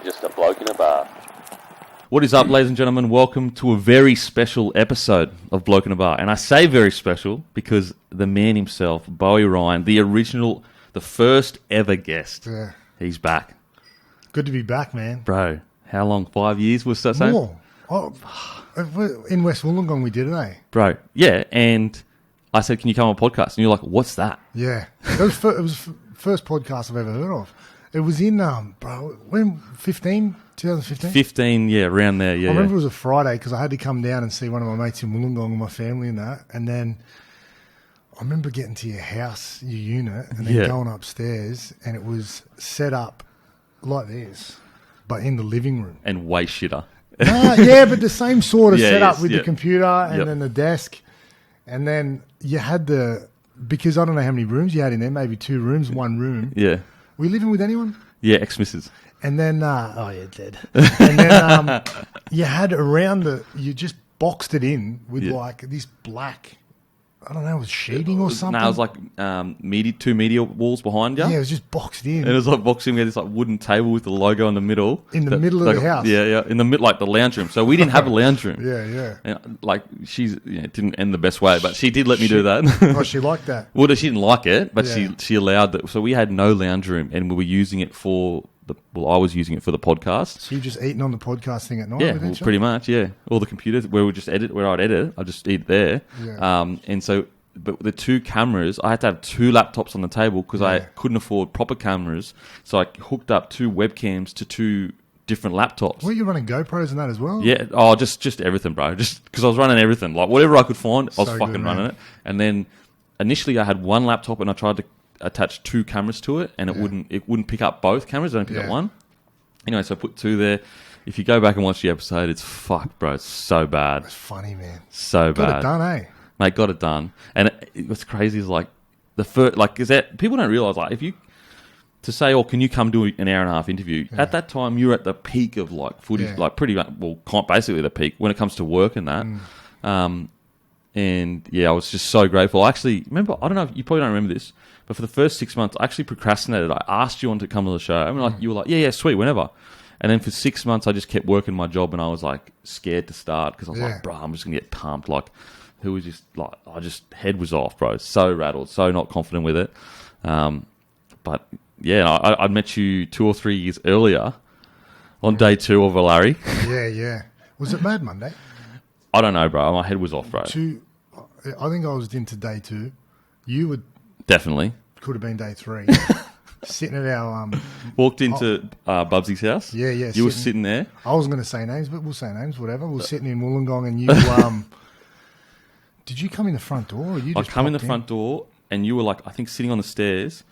Just a bloke in a bar. What is up, ladies and gentlemen? Welcome to a very special episode of Bloke in a Bar. And I say very special because the man himself, Beau Ryan, the first ever guest, he's back. Good to be back, man. Bro, how long? 5 years was that saying? More. Oh, in West Wollongong we did it, eh? Bro, yeah. And I said, can you come on a podcast? And you're like, what's that? Yeah. It was the first podcast I've ever heard of. It was in, when, 2015? 15, yeah, around there, yeah. I remember it was a Friday because I had to come down and see one of my mates in Wollongong and my family and that. And then I remember getting to your house, your unit, and then going upstairs, and it was set up like this, but in the living room. And way shitter. Yeah, but the same sort of setup with the yep. computer and then the desk. And then you had because I don't know how many rooms you had in there, maybe 2 rooms, 1 room. Yeah. Were you living with anyone? Yeah, ex-missus. And then, you're dead. And then you had you just boxed it in with like this black, I don't know, it was sheeting or something. No, it was like 2 media walls behind you. Yeah, it was just boxed in. And it was like boxing. We had this like wooden table with the logo in the middle. In the middle of the house. Yeah. In the middle, like the lounge room. So we didn't have a lounge room. Yeah. And, like it didn't end the best way, but she did let me do that. Oh, she liked that. Well, she didn't like it, but she allowed that. So we had no lounge room, and we were using it I was using it for the podcast. So you just eating on the podcast thing at night? Yeah, pretty much. Yeah, all the computers where I'd edit, I just eat there. Yeah. And so. But the 2 cameras, I had to have 2 laptops on the table because I couldn't afford proper cameras. So I hooked up 2 webcams to 2 different laptops. Were you running GoPros and that as well? Yeah. Oh, just everything, bro. Just because I was running everything. Like, whatever I could find, I was fucking running it. And then initially I had 1 laptop and I tried to attach 2 cameras to it, and it wouldn't pick up both cameras. It only picked up 1. Anyway, so I put 2 there. If you go back and watch the episode, it's fucked, bro. It's so bad. It's funny, man. So bad. Got it done, eh? Mate, got it done. And what's crazy is like people don't realise, like, to say, can you come do an hour and a half interview? At that time, you were at the peak of like footy, like pretty much, basically the peak when it comes to work and that. And I was just so grateful. I actually remember, I don't know, you probably don't remember this, but for the first 6 months, I actually procrastinated. I asked you on to come to the show. I mean, you were like, yeah, sweet, whenever. And then for 6 months, I just kept working my job, and I was like scared to start because I was like, bro, I'm just gonna get pumped. Like, head was off, bro. So rattled, so not confident with it. But yeah, I met you 2 or 3 years earlier on day 2 of a Larry. Yeah. Was it Mad Monday? I don't know, bro. My head was off, bro. I think I was into day 2. You would definitely could have been day 3. Sitting at our walked into Bubsy's house. Yeah. You were sitting there. I wasn't going to say names, but we'll say names. Whatever. We were sitting in Wollongong, and you. Did you come in the front door? Or you just come in the front door, and you were like, I think, sitting on the stairs,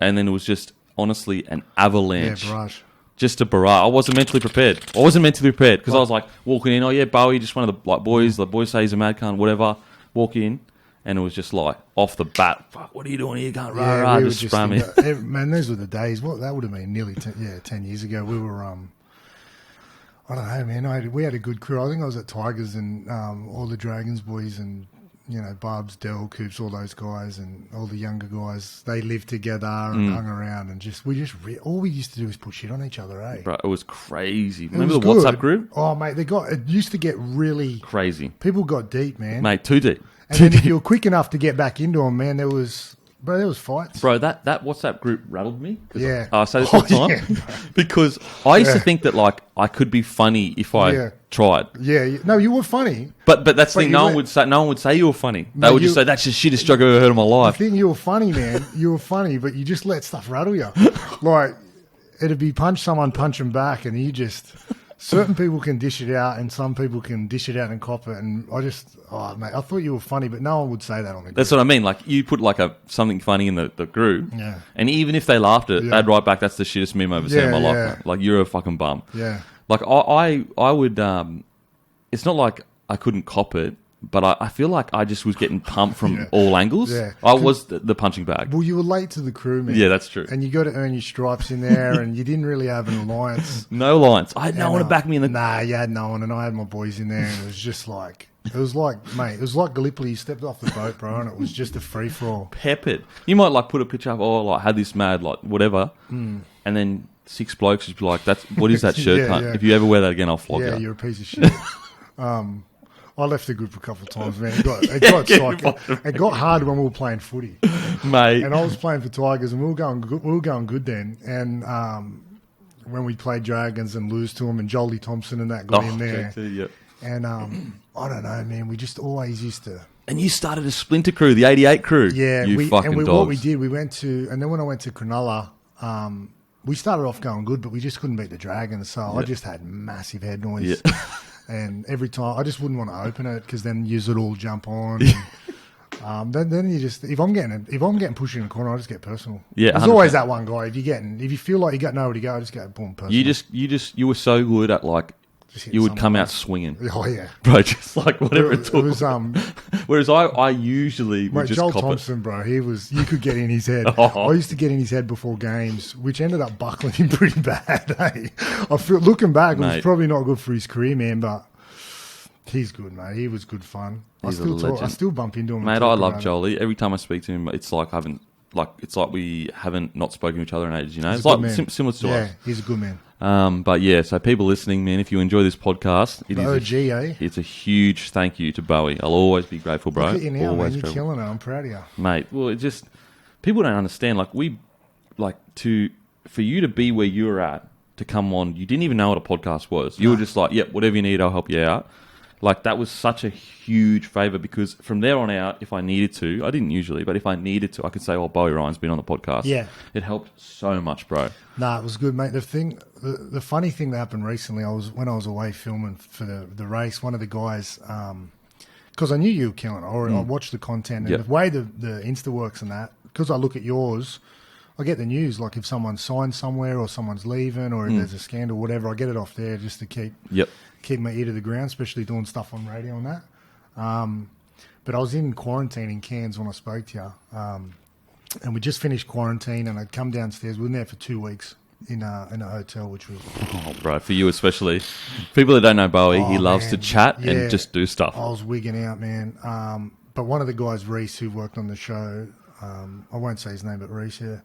and then it was just honestly an avalanche. Yeah, barrage. Just a barrage. I wasn't mentally prepared. Because I was like walking in. Bowie, just one of the boys. The boys say he's a mad cunt. Whatever. Walk in, and it was just like off the bat. Fuck, what are you doing here? Can't rah. Just spam me. Man, those were the days. What that would have been nearly 10 years ago. We were I don't know, man. We had a good crew. I think I was at Tigers and all the Dragons boys and, Bubs, Dell, Coops, all those guys and all the younger guys. They lived together and hung around and all we used to do was put shit on each other, eh? Bro, it was crazy. Remember the WhatsApp group? Oh, mate, it used to get really... crazy. People got deep, man. Mate, too deep. And then if you were quick enough to get back into them, man, there was fights. Bro, that WhatsApp group rattled me. Yeah. I say this all the time. Yeah. Because I used to think that, like, I could be funny if I tried. Yeah. No, you were funny. But that's the thing. No one would say you were funny. They would just say, that's the shittest joke I've ever heard in my life. I think you were funny, man. You were funny, but you just let stuff rattle you. Like, it'd be punch them back, and you just... Certain people can dish it out, and some people can dish it out and cop it. And mate, I thought you were funny, but no one would say that on the group. That's what I mean. Like, you put like something funny in the group, and even if they laughed at it, they'd write back, "That's the shittest meme I've ever seen in my life." Like, you're a fucking bum. Yeah. Like I would. It's not like I couldn't cop it, but I feel like I just was getting pumped from all angles. Yeah. I was the punching bag. Well, you were late to the crew, man. Yeah, that's true. And you got to earn your stripes in there, and you didn't really have an alliance. No alliance. I had no one to back me in the... Nah, you had no one, and I had my boys in there, and it was just like... It was like Gallipoli. You stepped off the boat, bro, and it was just a free-for-all. Peppered. You might, like, put a picture up, had this mad, like, whatever, and then 6 blokes would be like, what is that shirt, Yeah, cunt? yeah. If you ever wear that again, I'll flog Yeah, you. you're a piece of shit. I left the group a couple of times, man. It got hard when we were playing footy, Mate. and I was playing for Tigers, and we were going good then. And when we played Dragons and lose to them, and Jolie Thompson and that got in there, Yep. and I don't know, man. We just always used to. And you started a splinter crew, the 88 crew. Yeah, fucking dogs. what we did, we went to, and then when I went to Cronulla, we started off going good, but we just couldn't beat the Dragons, so I just had massive head noise. Yeah. And every time, I just wouldn't want to open it because then you would all jump on. And, then you just, if I'm getting pushed in the corner, I just get personal. Yeah, there's 100%. always that one guy. If you feel like you got nowhere to go, I just go boom, personal. You were so good at like, Just hit you would come someone. out swinging. Oh yeah, Bro, just like whatever it took. It was Whereas I usually would Mate, just Joel cop Thompson, bro, you could get in his head. Oh. I used to get in his head before games, which ended up buckling him pretty bad. Eh? I feel looking back, it was Mate. probably not good for his career, man. But he's good, mate. He was good fun. I He's a legend. still bump into him. Mate, and I talk love about it. Jolie. Every time I speak to him, it's like we haven't not spoken to each other in ages. You know, He's it's a like good man. similar to Yeah, he's a good man. us. But yeah, so people listening, man, if you enjoy this podcast, OG, it's a huge thank you to Bowie. I'll always be grateful, bro. Look at you now, man. Always You're grateful. killing it. I'm proud of you. Mate. Well, it just people don't understand. For you to be where you were at, to come on, you didn't even know what a podcast was. You were just like, yep, whatever you need, I'll help you out. Like, that was such a huge favour because from there on out, if I needed to, I didn't usually, but if I needed to, I could say, oh, Beau Ryan's been on the podcast. Yeah. It helped so much, bro. Nah, it was good, mate. The funny thing that happened recently, when I was away filming for the race, one of the guys, because I knew you were killing it, I watched the content, and Yep. the way the Insta works and that, because I look at yours, I get the news, like if someone's signed somewhere or someone's leaving or if there's a scandal, whatever, I get it off there just to keep my ear to the ground, especially doing stuff on radio and that. But I was in quarantine in Cairns when I spoke to you. And we just finished quarantine, and I'd come downstairs. We were in there for 2 weeks in a hotel, which was... Oh, bro, for you especially. People that don't know Bowie, he loves man. to chat Yeah. and just do stuff. I was wigging out, man. But one of the guys, Reese, who worked on the show, I won't say his name, but Reese, yeah.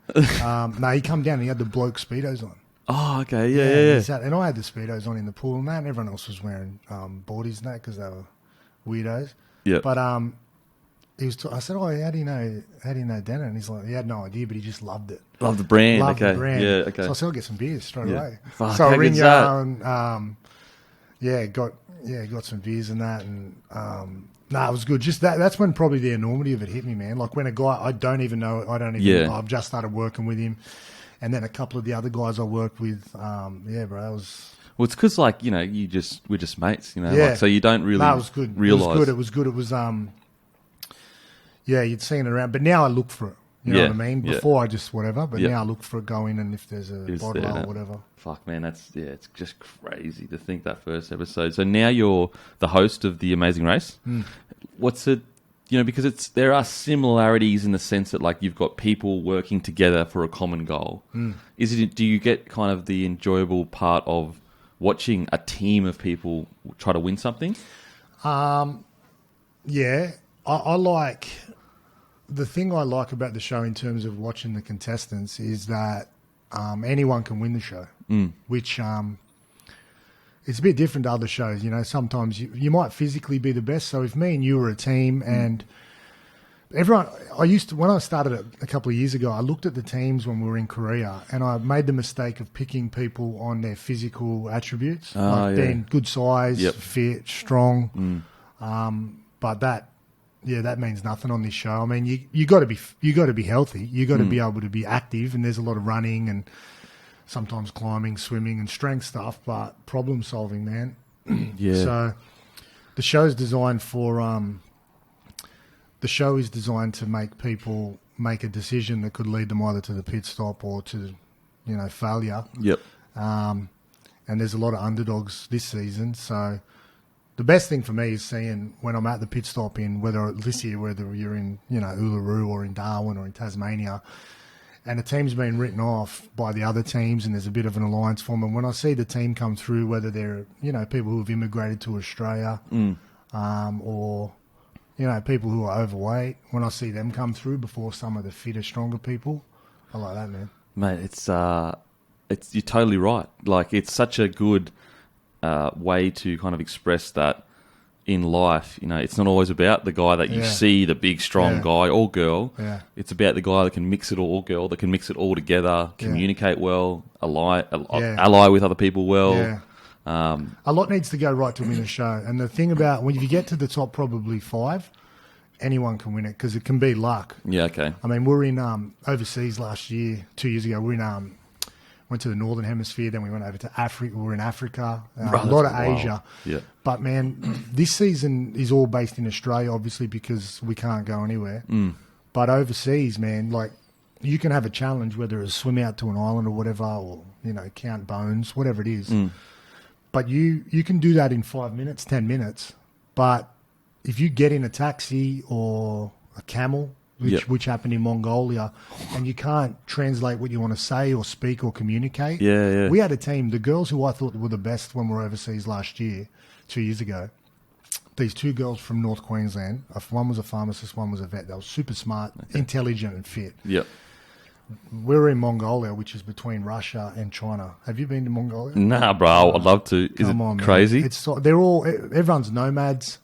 No, he come down and he had the Bloke Speedos on. Oh, okay, yeah. And I had the Speedos on in the pool and that, and everyone else was wearing boardies and that because they were weirdos. Yeah. But I said, "Oh, how do you know Dana?" And he's like, he had no idea, but he just loved it. Love the brand. Loved okay. the brand. Yeah, okay. So I said, "I'll get some beers straight Yeah. away." Fuck, so I how ring good's you that? and got some beers and that, and it was good. Just that's when probably the enormity of it hit me, man. Like when a guy I don't even know, I've just started working with him, and then a couple of the other guys I worked with, bro, that was. Well, it's because, like, you know, we're just mates, you know? Yeah. Like, so you don't really it was good. realise. It was good. It was you'd seen it around, but now I look for it. You know what I mean? Yeah. Before I just whatever, but Yeah. now I look for it, go in, and if there's a It's bottle there, or no. whatever. Fuck, man, it's just crazy to think that first episode. So now you're the host of The Amazing Race. What's it, you know, because there are similarities in the sense that, like, you've got people working together for a common goal. Do you get kind of the enjoyable part of watching a team of people try to win something? Yeah, I like... The thing I like about the show in terms of watching the contestants is that anyone can win the show, which it's a bit different to other shows. You know, sometimes you might physically be the best. So if me and you were a team and everyone... when I started a couple of years ago, I looked at the teams when we were in Korea and I made the mistake of picking people on their physical attributes. Being good size, fit, strong. But that means nothing on this show. I mean, you got to be healthy. You got to be able to be active, and there's a lot of running and sometimes climbing, swimming, and strength stuff. But problem solving, man. Yeah. So the show is designed to make people make a decision that could lead them either to the pit stop or to, failure. Yep. And there's a lot of underdogs this season, so. The best thing for me is seeing when I'm at the pit stop whether you're in, Uluru or in Darwin or in Tasmania, and a team's been written off by the other teams and there's a bit of an alliance form. And when I see the team come through, whether they're, people who have immigrated to Australia or, people who are overweight, when I see them come through before some of the fitter, stronger people, I like that, man. Mate, you're totally right. Like, it's such a good way to kind of express that in life. You know, it's not always about the guy that you see, the big, strong guy or girl. Yeah. It's about the guy that can mix it all, or girl that can mix it all together, communicate well, ally with other people well. Yeah. A lot needs to go right to win a show. And the thing about when you get to the top probably 5, anyone can win it because it can be luck. Yeah, okay. I mean, we're in overseas last year, 2 years ago. We're in went to the Northern Hemisphere, then we went over to Africa. We were in Africa, a lot of Asia. Yeah. But, man, this season is all based in Australia, obviously, because we can't go anywhere. But overseas, man, like, you can have a challenge, whether it's swim out to an island or whatever, or, you know, count bones, whatever it is. But you can do that in 5 minutes, 10 minutes. But if you get in a taxi or a camel, which happened in Mongolia, and you can't translate what you want to say or speak or communicate. Yeah. We had a team, the girls who I thought were the best when we were overseas last year, 2 years ago, these 2 girls from North Queensland, one was a pharmacist, one was a vet. They were super smart, intelligent and fit. Yep. We were in Mongolia, which is between Russia and China. Have you been to Mongolia? Nah, bro, I'd love to. Is it crazy? Everyone's nomads.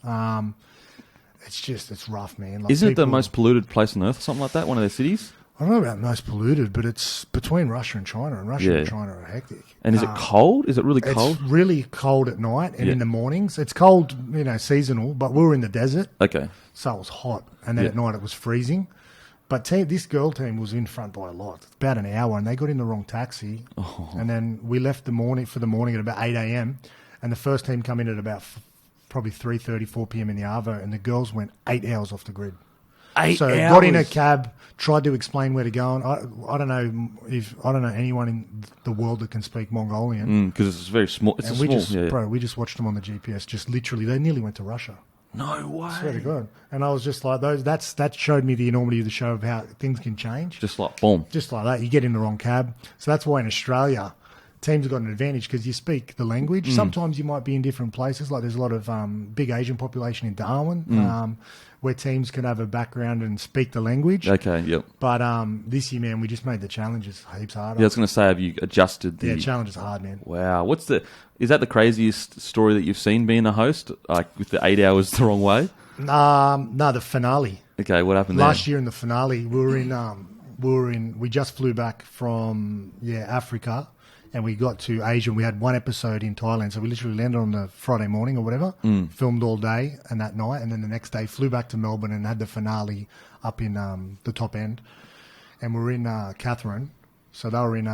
It's rough, man. Like, Isn't it the most polluted place on earth or something like that, one of their cities? I don't know about most polluted, but it's between Russia and China, and Russia and China are hectic. And is it cold? Is it really cold? It's really cold at night and in the mornings. It's cold, you know, seasonal, but we were in the desert. Okay. So it was hot. And then at night it was freezing. But this girl team was in front by a lot, about an hour, and they got in the wrong taxi. And then we left for the morning at about 8 a.m. And the first team come in at about probably 3:30, 4 p.m. in the Arvo, and the girls went 8 hours off the grid. 8 hours? Got in a cab, tried to explain where to go. And I don't know anyone in the world that can speak Mongolian. Because it's very small. We just watched them on the GPS. Just literally, they nearly went to Russia. No way. I swear to God. And I was just like, that showed me the enormity of the show of how things can change. Just like, boom. Just like that. You get in the wrong cab. So that's why in Australia, teams have got an advantage because you speak the language. Sometimes you might be in different places. Like there's a lot of big Asian population in Darwin where teams can have a background and speak the language. Okay, yep. But this year, man, we just made the challenges heaps harder. Yeah, I was going to say, have you adjusted the... Yeah, challenge is hard, man. Wow. Is that the craziest story that you've seen being a host? Like with the 8 hours the wrong way? No, the finale. Okay, what happened there? Last year in the finale, we just flew back from Africa, and we got to Asia, and we had one episode in Thailand. So we literally landed on the Friday morning or whatever, filmed all day and that night, and then the next day flew back to Melbourne and had the finale up in the top end. And we're in Katherine, so they were in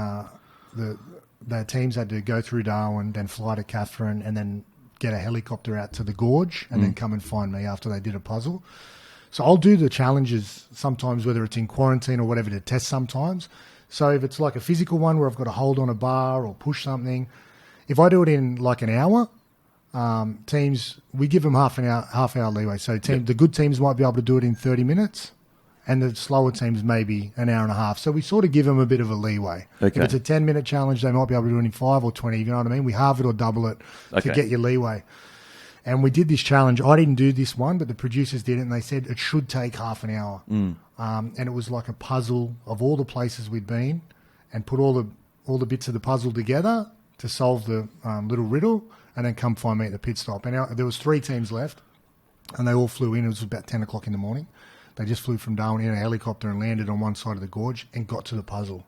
the teams had to go through Darwin, then fly to Katherine, and then get a helicopter out to the gorge, and then come and find me after they did a puzzle. So I'll do the challenges sometimes, whether it's in quarantine or whatever, to test sometimes. So if it's like a physical one where I've got to hold on a bar or push something, if I do it in like an hour, teams, we give them half hour leeway. So the good teams might be able to do it in 30 minutes, and the slower teams maybe an hour and a half. So we sort of give them a bit of a leeway. Okay. If it's a 10-minute challenge, they might be able to do it in 5 or 20, you know what I mean? We halve it or double it to get your leeway. And we did this challenge. I didn't do this one, but the producers did it, and they said it should take half an hour. And it was like a puzzle of all the places we'd been, and put all the bits of the puzzle together to solve the little riddle, and then come find me at the pit stop. And there was 3 teams left, and they all flew in. It was about 10 o'clock in the morning. They just flew from Darwin in a helicopter and landed on one side of the gorge and got to the puzzle.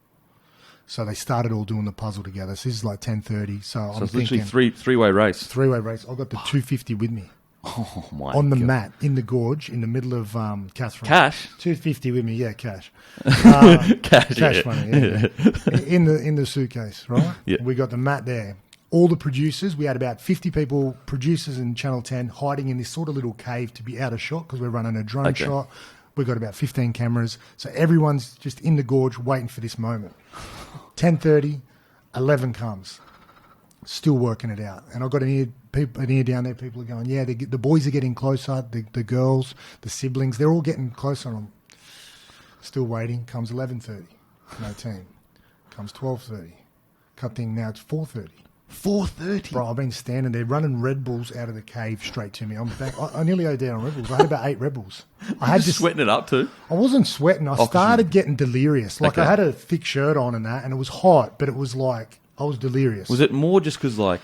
So they started all doing the puzzle together. So this is like 10:30. So I'm it's thinking literally three-way race. Three-way race. I got the 250 with me. Oh my! On the mat in the gorge in the middle of Katherine. Cash. 250 with me. Yeah, cash. Cash money. Yeah. in the suitcase, right? Yeah. We got the mat there. All the producers. We had about 50 people, producers in Channel 10, hiding in this sort of little cave to be out of shot because we're running a drone shot. We've got about 15 cameras. So everyone's just in the gorge waiting for this moment. 10:30, 11 comes. Still working it out. And I've got an ear down there. People are going, yeah, the boys are getting closer. The girls, the siblings, they're all getting closer. I'm still waiting. Comes 11:30. No team. Comes 12:30. Cut thing, now it's 4:30. 4:30. Bro, I've been standing there running Red Bulls out of the cave straight to me. I'm back. I nearly owed down on Red Bulls. I had about 8 Red Bulls. I had just sweating it up too. I wasn't sweating. I started getting delirious. Like, I had a thick shirt on and that, and it was hot, but it was like I was delirious. Was it more just because like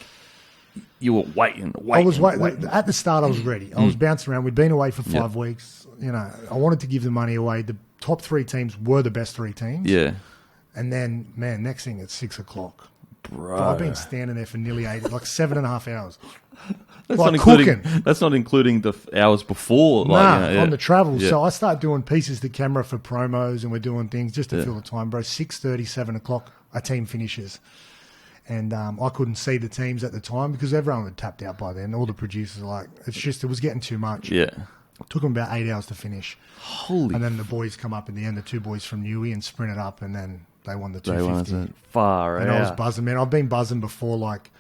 you were waiting? I was waiting. At the start, I was ready. I was bouncing around. We'd been away for 5 weeks. You know, I wanted to give the money away. The top 3 teams were the best 3 teams. Yeah. And then, man, next thing it's 6 o'clock. Bro, I've been standing there for nearly 8, like 7.5 hours. That's like not including. cooking. That's not including the hours before. Like, on the travel. Yeah. So I start doing pieces to camera for promos, and we're doing things just to fill the time, bro. 6:30, 7 o'clock, a team finishes. And I couldn't see the teams at the time because everyone had tapped out by then. All the producers are like, it was getting too much. Yeah. It took them about 8 hours to finish. Holy. And then the boys come up in the end, the 2 boys from Newey, and sprinted up, and then they won the 250. Far out. And I was buzzing, man. I've been buzzing before, like,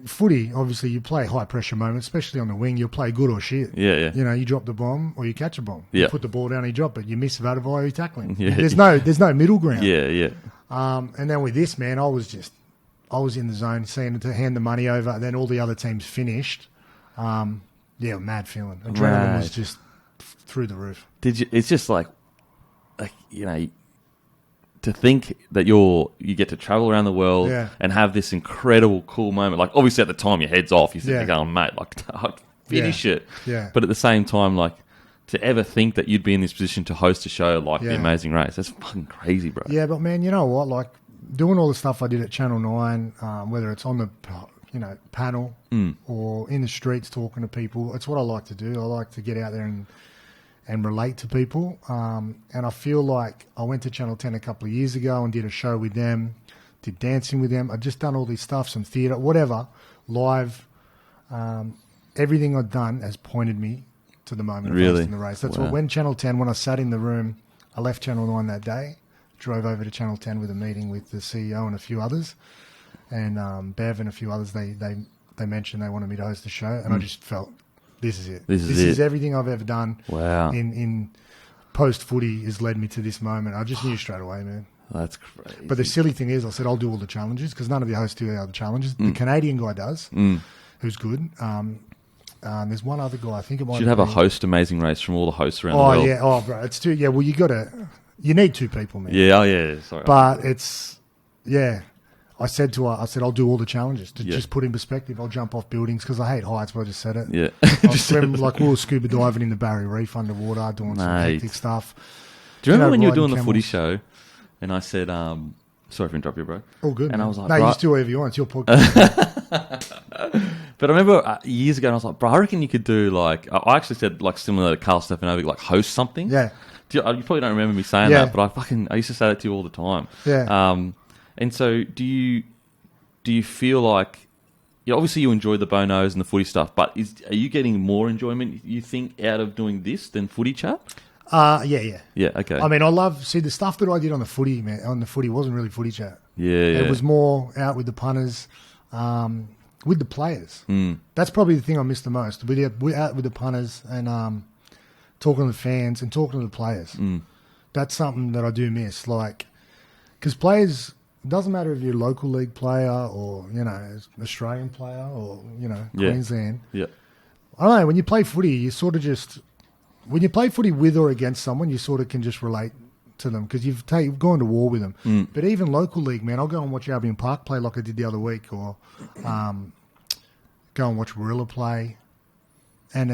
footy, obviously, you play high-pressure moments, especially on the wing. You'll play good or shit. Yeah, yeah. You know, you drop the bomb or you catch a bomb. Yeah. You put the ball down, you drop it. You miss that via you tackling. Yeah. There's no middle ground. Yeah, yeah. And then with this, man, I was in the zone, seeing to hand the money over, and then all the other teams finished. Mad feeling. Adrenaline was just through the roof. It's just like you know, to think that you get to travel around the world and have this incredible, cool moment. Like, obviously at the time your head's off. You're going, mate, like, finish it. Yeah. But at the same time, like, to ever think that you'd be in this position to host a show like The Amazing Race, that's fucking crazy, bro. Yeah, but man, you know what? Like, doing all the stuff I did at Channel 9, whether it's on the panel or in the streets talking to people, it's what I like to do. I like to get out there and relate to people. And I feel like I went to Channel 10 a couple of years ago and did a show with them, did dancing with them. I'd just done all this stuff, some theatre, whatever, live. Everything I'd done has pointed me to the moment of hosting the race. That's when Channel 10, when I sat in the room, I left Channel 9 that day, drove over to Channel 10 with a meeting with the CEO and a few others. And Bev and a few others, they mentioned they wanted me to host the show. And I just felt, this is it. This is everything I've ever done. Wow. In post-footy has led me to this moment. I just knew straight away, man. That's crazy. But the silly thing is, I said, I'll do all the challenges because none of the hosts do the other challenges. The Canadian guy does, who's good. There's one other guy, I think it might should have a host Amazing Race from all the hosts around the world. Oh, yeah. Oh, bro. It's too... Yeah, well, you need 2 people, man. Yeah, oh, yeah. Sorry. But it's... Yeah. I said to her, I'll do all the challenges to just put in perspective. I'll jump off buildings because I hate heights, but I just said it. Yeah. I'll swim, like we were scuba diving in the Barrier Reef underwater, doing some hectic stuff. Do you remember when you were doing the Footy Show and I said, sorry for interrupting you, bro. Oh, good. And man. I was like, no, you just do whatever you want. It's your podcast. But I remember years ago, and I was like, bro, I reckon you could do like, I actually said like similar to Carl Stefanovic, like host something. Yeah. You probably don't remember me saying that, but I used to say that to you all the time. Yeah. And so do you feel like, obviously you enjoy the bonos and the footy stuff, but are you getting more enjoyment, you think, out of doing this than Footy Chat? Yeah. Yeah, okay. I mean, the stuff that I did on the footy, man, wasn't really Footy Chat. Yeah. It was more out with the punters, with the players. That's probably the thing I miss the most. We're out with the punters and talking to the fans and talking to the players. That's something that I do miss. Like, because players, it doesn't matter if you're a local league player or, Australian player or, Queensland. Yeah. I don't know, when you play footy, you sort of just... When you play footy with or against someone, you sort of can just relate to them because you've gone to war with them. But even local league, man, I'll go and watch Albion Park play like I did the other week, or go and watch Warilla play. And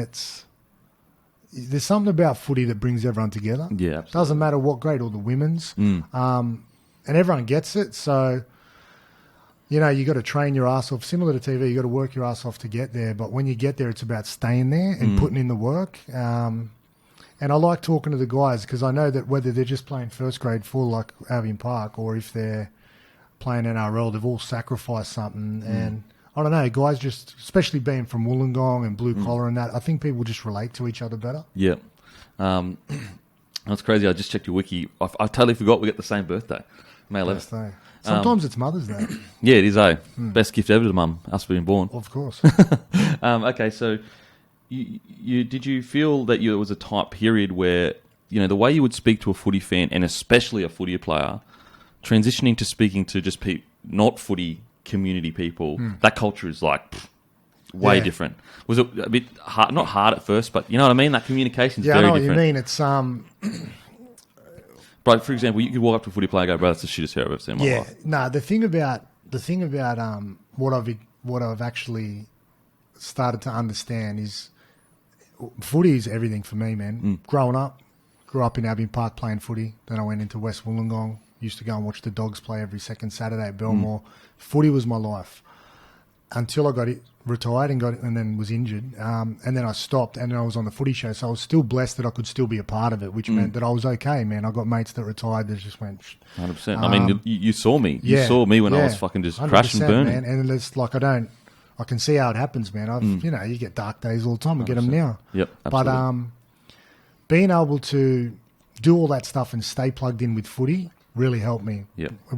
there's something about footy that brings everyone together. Yeah, absolutely. Doesn't matter what grade, or the women's. And everyone gets it. So, you got to train your ass off. Similar to TV, you got to work your ass off to get there. But when you get there, it's about staying there and putting in the work. And I like talking to the guys because I know that whether they're just playing first grade full like Albion Park or if they're playing NRL, they've all sacrificed something. And I don't know, guys just, especially being from Wollongong and blue collar and that, I think people just relate to each other better. Yeah. That's crazy. I just checked your wiki. I totally forgot we got the same birthday. May 11th. Sometimes it's Mother's Day. Yeah, it is, Best gift ever to Mum, us being born. Of course. Okay, so did you feel that it was a tight period where, the way you would speak to a footy fan and especially a footy player, transitioning to speaking to just not footy community people, that culture is like way different. Was it a bit hard? Not hard at first, but you know what I mean. That communication's very different. Yeah, I know what you mean. It's But for example, you could walk up to a footy player and go, "Bro, that's the shittest hair I've ever seen in my life." Yeah, no. The thing about what I've actually started to understand is footy is everything for me, man. Growing up, grew up in Albion Park playing footy. Then I went into West Wollongong. Used to go and watch the Dogs play every second Saturday at Belmore. Footy was my life until I got retired and then was injured. And then I stopped and then I was on the Footy Show. So I was still blessed that I could still be a part of it, which meant that I was okay, man. I got mates that retired that just went... 100%. I mean, you saw me. You saw me when I was fucking just crashing, burning. Man. And it's like I can see how it happens, man. You know, you get dark days all the time. I get them now. Yep, absolutely. But being able to do all that stuff and stay plugged in with footy really helped me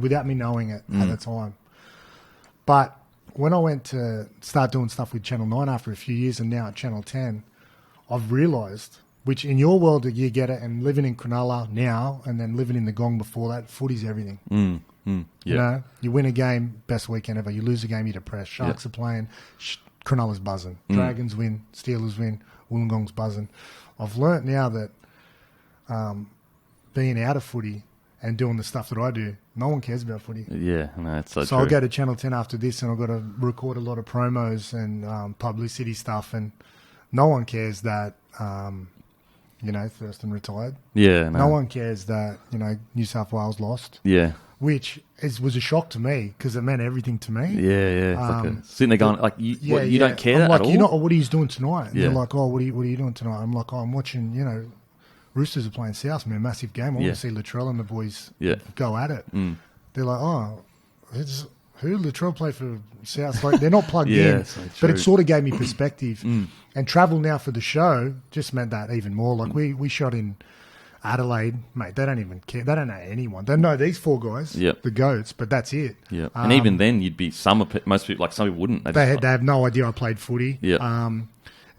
without me knowing it at the time. But when I went to start doing stuff with Channel 9 after a few years and now at Channel 10, I've realised, which in your world you get it, and living in Cronulla now and then living in the Gong before that, footy's everything. You know, you win a game, best weekend ever. You lose a game, you're depressed. Sharks are playing, Cronulla's buzzing. Dragons win, Steelers win, Wollongong's buzzing. I've learnt now that being out of footy and doing the stuff that I do, no one cares about footy. Yeah, no, it's so true. So I'll go to Channel 10 after this and I've got to record a lot of promos and publicity stuff, and no one cares that, you know, Thurston retired. Yeah, no one cares that, you know, New South Wales lost. Yeah. Which was a shock to me because it meant everything to me. Yeah. It's like sitting there going, like, you don't care I'm at all? You know, what are you doing tonight? And they're like, oh, what are you doing tonight? I'm like, oh, I'm watching, you know, Roosters are playing South, man, massive game. I want to see Latrell and the boys go at it. They're like, oh, who Latrell play for South? Like, they're not plugged in, but it sort of gave me perspective. And travel now for the show just meant that even more. Like we shot in Adelaide, mate. They don't even care. They don't know anyone. They know these four guys, the goats, but that's it. Yeah, and even then, you'd be most people, like some people wouldn't. They have no idea I played footy.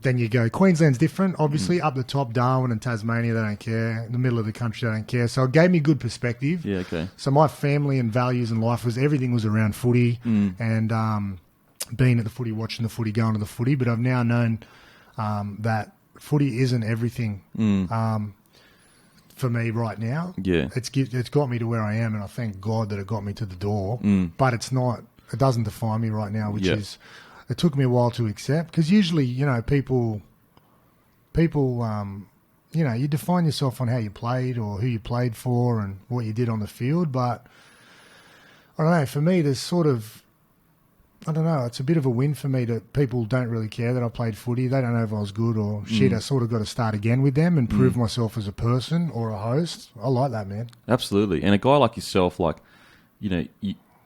Then you go, Queensland's different, obviously. Up the top, Darwin and Tasmania, they don't care. In the middle of the country, they don't care. So it gave me good perspective. Yeah, okay. So my family and values in life everything was around footy and being at the footy, watching the footy, going to the footy. But I've now known that footy isn't everything for me right now. Yeah. It's got me to where I am, and I thank God that it got me to the door. But it doesn't define me right now, which is... It took me a while to accept because usually, you know, people, you know, you define yourself on how you played or who you played for and what you did on the field. But I don't know. For me, there's sort of, I don't know. It's a bit of a win for me that people don't really care that I played footy. They don't know if I was good or shit. I sort of got to start again with them and prove myself as a person or a host. I like that, man. Absolutely. And a guy like yourself, like, you know,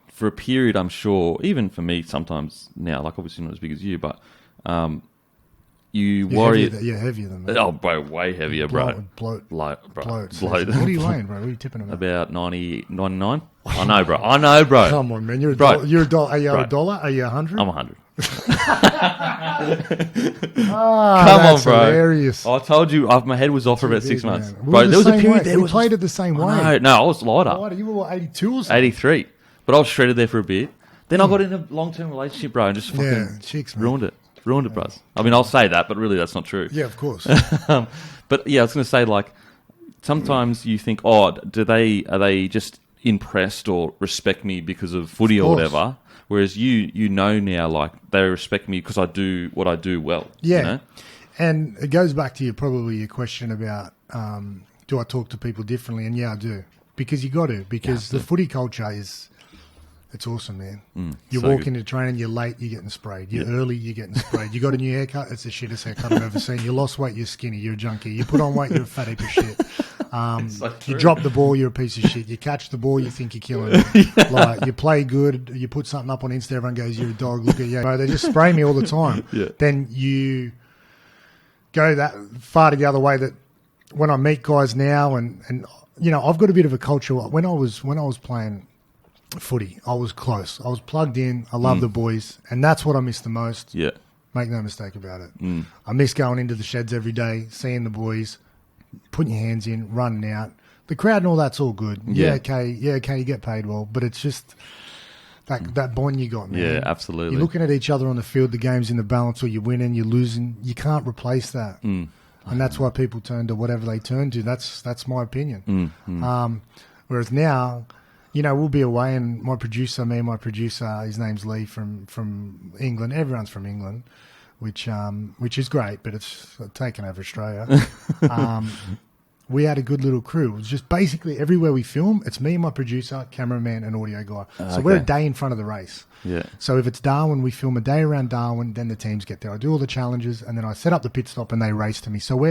for a period, I'm sure, even for me sometimes now, like obviously not as big as you, but you're worry... You're heavier than me. Oh, bro, way heavier, bro. Bloat. Bloat. What are you weighing, bro? What are you tipping about? About 90, 99. I know, bro. Come on, man. You're a dollar. Are you a dollar? Are you 100? I'm 100. Come on, bro. Hilarious. I told you my head was off for about 6 months. Man. Bro, there was a period there. We played it the same way. No, I was lighter. You were what, 82 or something? 83. But I was shredded there for a bit. Then I got in a long-term relationship, bro, and just fucking ruined it. Ruined it, bros. I mean, I'll say that, but really that's not true. Yeah, of course. But yeah, I was going to say, like, sometimes you think, oh, are they just impressed or respect me because of footy or whatever? Whereas you know now, like, they respect me because I do what I do well. Yeah. You know? And it goes back to your question about do I talk to people differently? And yeah, I do. Because you got to. Because the footy culture is... It's awesome, man. You walk into training, you're late, you're getting sprayed. You're early, you're getting sprayed. You got a new haircut, it's the shittest haircut I've ever seen. You lost weight, you're skinny, you're a junkie. You put on weight, you're a fat heap of shit. You drop the ball, you're a piece of shit. You catch the ball, you think you're killing it. Like, you play good, you put something up on Insta, everyone goes, you're a dog, look at you. Bro, they just spray me all the time. Then you go that far to the other way that when I meet guys now and you know, I've got a bit of a culture. When I was playing footy, I was close. I was plugged in. I love the boys, and that's what I miss the most. Yeah, make no mistake about it. I miss going into the sheds every day, seeing the boys, putting your hands in, running out. The crowd and all that's all good. Yeah, okay, you get paid well, but it's just That bond you got, man. Yeah, absolutely. You're looking at each other on the field, the game's in the balance, or you're winning, you're losing. You can't replace that. And that's why people turn to whatever they turn to. That's my opinion. Whereas now, you know, we'll be away, and my producer, his name's Lee from England. Everyone's from England, which is great, but it's taken over Australia. We had a good little crew. It was just basically everywhere we film, it's me and my producer, cameraman, and audio guy. So we're a day in front of the race. Yeah. So if it's Darwin, we film a day around Darwin, then the teams get there. I do all the challenges, and then I set up the pit stop, and they race to me. So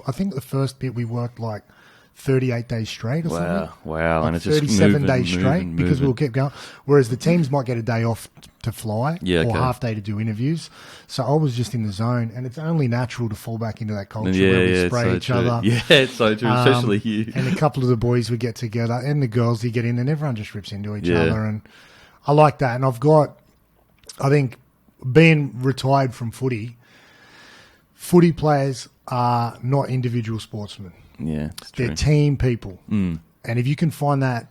I think the first bit we worked like 38 days straight or something. Wow. Like and it's just 37 days straight because we'll keep going. Whereas the teams might get a day off to fly or half day to do interviews. So I was just in the zone, and it's only natural to fall back into that culture where we spray each other. Yeah, it's so true, especially you. And a couple of the boys would get together, and the girls, you get in, and everyone just rips into each other. And I like that. And I think, being retired from footy players are not individual sportsmen. Yeah, they're team people, and if you can find that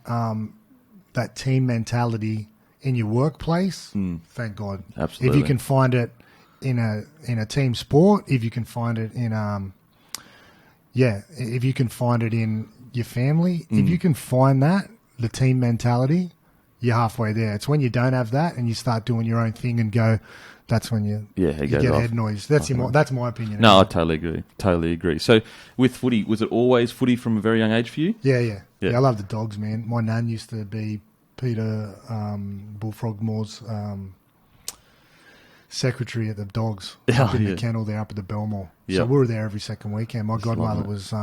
that team mentality in your workplace, thank God. Absolutely. If you can find it in a team sport, if you can find it in if you can find it in your family, if you can find that the team mentality, you're halfway there. It's when you don't have that and you start doing your own thing and go. That's when you get head noise. That's my opinion. No, I totally agree. So with footy, was it always footy from a very young age for you? Yeah. I love the dogs, man. My nan used to be Peter Bullfrogmore's secretary at the dogs up in the kennel there up at the Belmore. So we were there every second weekend. My godmother was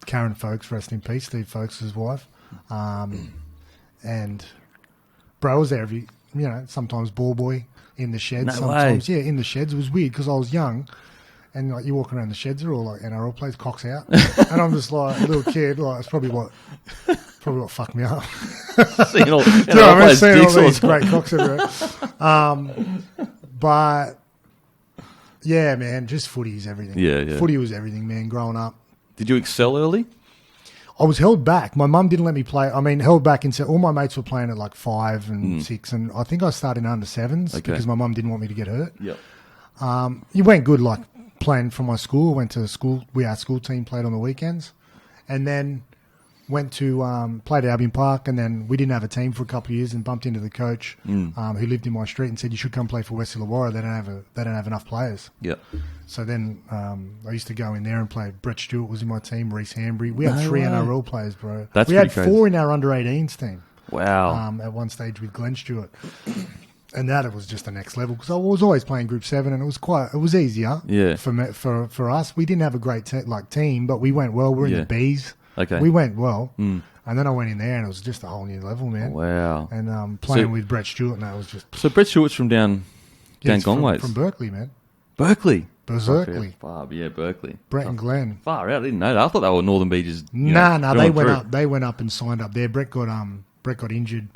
Karen Folkes, rest in peace, Steve Folkes' wife. And bro, I was there sometimes ball boy. In the sheds, no sometimes. Way. Yeah, in the sheds. It was weird because I was young, and like you walk around the sheds, they're all like NRL players, cocks out, and I'm just like a little kid. Like it's probably what fucked me up. Seeing all, seeing all these great cocks everywhere. But yeah, man, just footy is everything. Yeah. Footy was everything, man. Growing up, did you excel early? I was held back. My mum didn't let me play. I mean, held back and said all my mates were playing at like 5 and 6, and I think I started in under 7s because my mum didn't want me to get hurt. Yep. It went good, like playing for my school. Went to school. Our school team played on the weekends, and then went to played at Albion Park, and then we didn't have a team for a couple of years, and bumped into the coach who lived in my street and said, "You should come play for West Illawarra. They don't have enough players." Yep. So then I used to go in there and play. Brett Stewart was in my team, Reece Hambry. We had 3 NRL players, bro. We had 4 in our under-18s team. Wow. At one stage with Glenn Stewart. And it was just the next level because I was always playing Group 7 and it was easier for us. We didn't have a great team, but we went well. We're in the Bs. Okay. We went well. And then I went in there and it was just a whole new level, man. Wow. And playing with Brett Stewart, and that was just... So Brett Stewart's from down Gongways? From Berkeley, man. Berkeley? Berkeley. Berkeley. Brett and Glenn. Far out. I didn't know that. I thought they were Northern Beaches. They went up. They went up and signed up there. Brett got injured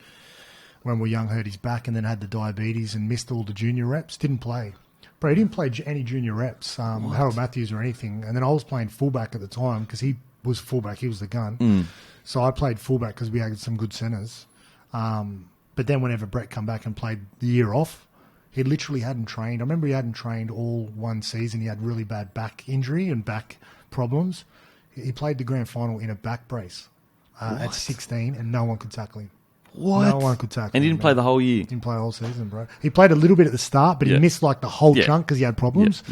when we were young, hurt his back, and then had the diabetes and missed all the junior reps. Didn't play. Bro, he didn't play any junior reps, Harold Matthews or anything. And then I was playing fullback at the time because he was fullback. He was the gun. So I played fullback because we had some good centres. But then whenever Brett come back and played the year off, he literally hadn't trained. I remember he hadn't trained all one season. He had really bad back injury and back problems. He played the grand final in a back brace at 16, and no one could tackle him. What? No one could tackle him. And he didn't play the whole year? Didn't play the whole season, bro. He played a little bit at the start, but he missed like the whole chunk because he had problems.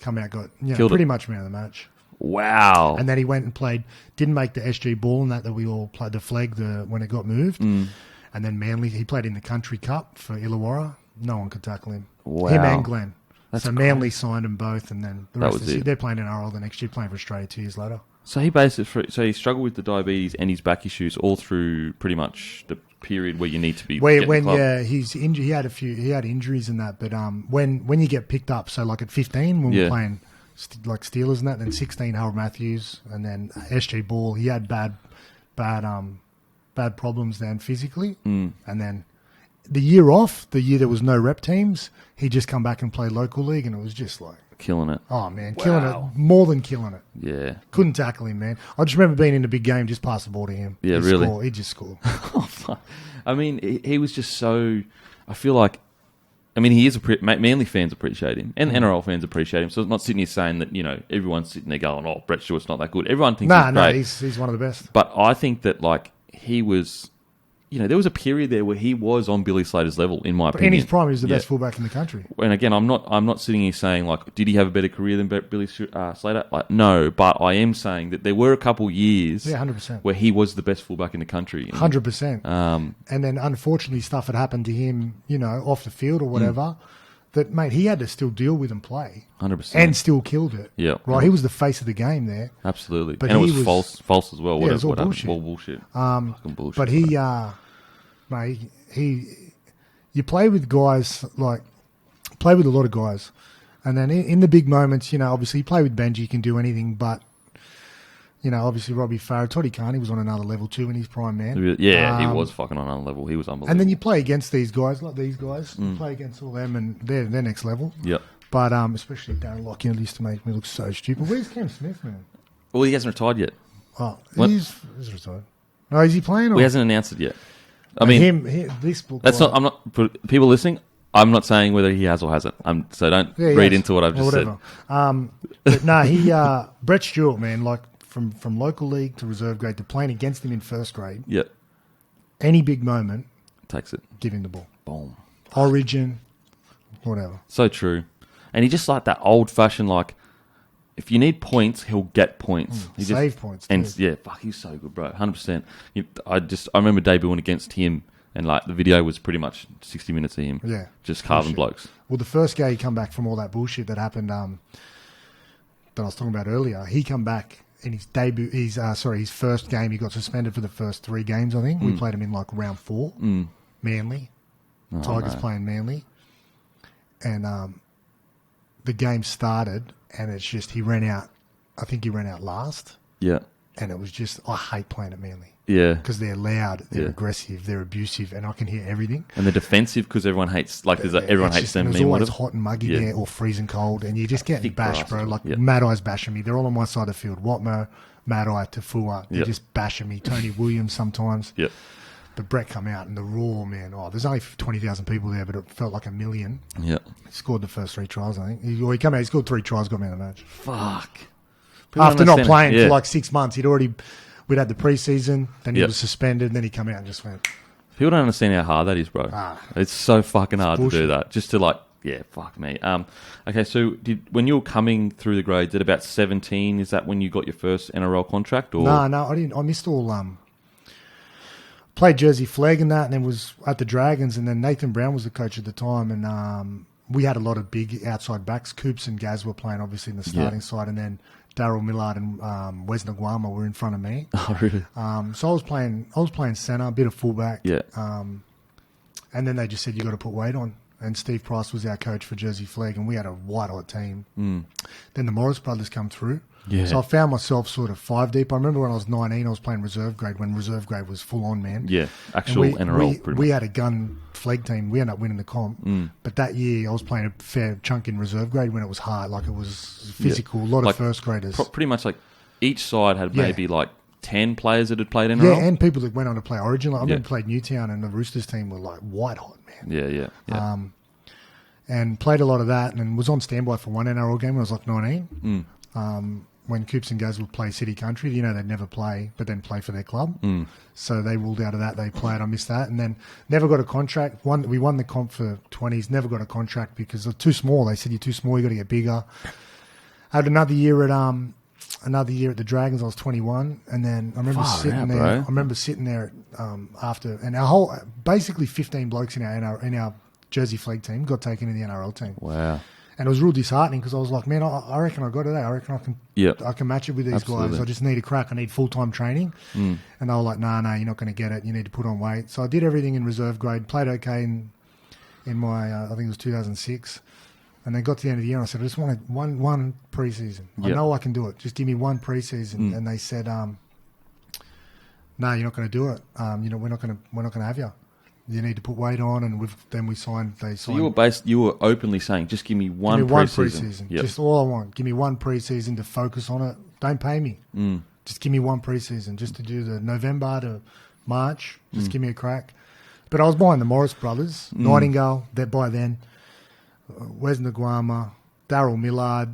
Come out, got pretty much man of the match. Wow. And then he went and played, didn't make the SG ball and that we all played the flag when it got moved. And then Manly, he played in the Country Cup for Illawarra. No one could tackle him. Wow. Him and Glenn. That's Manly signed them both, and then the rest of it. they're playing in NRL the next year, playing for Australia 2 years later. So he struggled with the diabetes and his back issues all through pretty much the period where you need to be. He's injured. He had injuries in that, but when you get picked up, so like at 15 when we were playing like Steelers and that, then 16 Harold Matthews, and then SG Ball. He had bad problems then physically, and then. The year off, the year there was no rep teams, he just come back and played local league, and it was just like Killing it. Oh, man, killing it. More than killing it. Yeah. Couldn't tackle him, man. I just remember being in a big game, just pass the ball to him. Yeah, really? He'd just score. Oh, fuck. I mean, he was just so... I feel like... I mean, he is Manly fans appreciate him, and NRL fans appreciate him. So I'm not sitting here saying that, everyone's sitting there going, "Oh, Brett Stewart's not that good." Everyone thinks he's great. He's one of the best. But I think that he was, there was a period there where he was on Billy Slater's level, in my opinion. In his prime, he was the best fullback in the country. And again, I'm not sitting here saying did he have a better career than Billy Slater? No, but I am saying that there were a couple years, 100%, where he was the best fullback in the country. 100%. And then unfortunately, stuff had happened to him, off the field or whatever. That, mate, he had to still deal with and play. 100%. And still killed it. Yeah. Right? He was the face of the game there. Absolutely. But and it was false as well. Yeah, it was all bullshit. All bullshit. Fucking bullshit. But mate, you play with guys, play with a lot of guys. And then in the big moments, obviously you play with Benji, you can do anything, but... obviously Robbie Farah, Toddy Carney was on another level too in his prime, man. Yeah, he was fucking on another level. He was unbelievable. And then you play against these guys, like these guys. You play against all them, and they're next level. Yep. But especially Darren Lockyer used to make me look so stupid. Where's Cam Smith, man? Well, he hasn't retired yet. Oh, he's retired. Oh, is he playing? Or? He hasn't announced it yet. I mean, this book. That's not. I'm not. For people listening, I'm not saying whether he has or hasn't. So don't read into what I've just said. But no, Brett Stewart, man, from local league to reserve grade to playing against him in first grade. Yep. Any big moment, takes it. Give him the ball. Boom. Origin, whatever. So true. And he just that old-fashioned, if you need points, he'll get points. He save points. And yeah, fuck, he's so good, bro. 100%. I remember debuting against him, and the video was pretty much 60 minutes of him. Yeah. Just carving blokes. Well, the first game he come back from all that bullshit that happened, that I was talking about earlier, he come back in his debut, his first game, he got suspended for the first 3 games, I think. We played him in round 4. Manly. Tigers playing Manly. And the game started, and it's just, he ran out last. Yeah. And it was just, I hate playing at Manly. Yeah. Because they're loud, they're aggressive, they're abusive, and I can hear everything. And they're defensive because everyone hates, everyone hates them. It was always hot and muggy there, or freezing cold, and you just get bashed, bro. Mad Eye's bashing me. They're all on my side of the field. Watmo, Mad Eye, Tafua, they're just bashing me. Tony Williams sometimes. Yep. But Brett come out, and the roar, man. Oh, there's only 20,000 people there, but it felt like a million. Yeah. He scored the first 3 tries, I think. He came out, he scored 3 tries, got me in the match. Fuck. After not playing for 6 months, we'd had the preseason, then he was suspended, and then he come out and just went. People don't understand how hard that is, bro. It's so fucking hard to do that. Just to fuck me. Okay, so when you were coming through the grades at about 17, is that when you got your first NRL contract? Or? No, I didn't. I missed all. Played Jersey Flag and that, and then was at the Dragons, and then Nathan Brown was the coach at the time, and we had a lot of big outside backs. Coops and Gaz were playing, obviously, in the starting side, and then Daryl Millard and Wes Naguama were in front of me. Oh, really? So I was playing centre, a bit of fullback. Yeah. And then they just said, you got to put weight on. And Steve Price was our coach for Jersey Flag, and we had a white-hot team. Then the Morris brothers come through. Yeah. So I found myself sort of 5 deep. I remember when I was 19, I was playing reserve grade when reserve grade was full on, man. Yeah, actual NRL. We had a gun flag team. We ended up winning the comp. But that year, I was playing a fair chunk in reserve grade when it was hard. It was physical. A lot of first graders. Pretty much each side had maybe 10 players that had played NRL. Yeah, and people that went on to play Origin. I remember played Newtown, and the Roosters team were white hot, man. Yeah. And played a lot of that, and was on standby for one NRL game when I was 19. When Coops and Gaz would play City Country, they'd never play, but then play for their club. So they ruled out of that. They played. I missed that. And then never got a contract. We won the comp for 20s, never got a contract because they're too small. They said, you're too small, you got to get bigger. I had another year at the Dragons. I was 21, and then I remember sitting there after, and our whole, basically 15 blokes in our Jersey Flag team got taken in the NRL team. Wow. And it was real disheartening because I was like, man, I reckon I got it. I reckon I can match it with these guys. I just need a crack. I need full-time training. And they were like, no, you're not going to get it. You need to put on weight. So I did everything in reserve grade, played okay in my, I think it was 2006. And then got to the end of the year and I said, I just wanted one pre-season. I know I can do it. Just give me one pre-season. And they said, no, you're not going to do it. We're not going to have you. you need to put weight on, and then we signed. So you were openly saying, just give me one pre-season. Yep. Just all I want. Give me one pre-season to focus on it. Don't pay me. Just give me one pre-season, just to do the November to March. Just give me a crack. But I was behind the Morris brothers, Nightingale, that by then, Wes Nguama, Darryl Millard,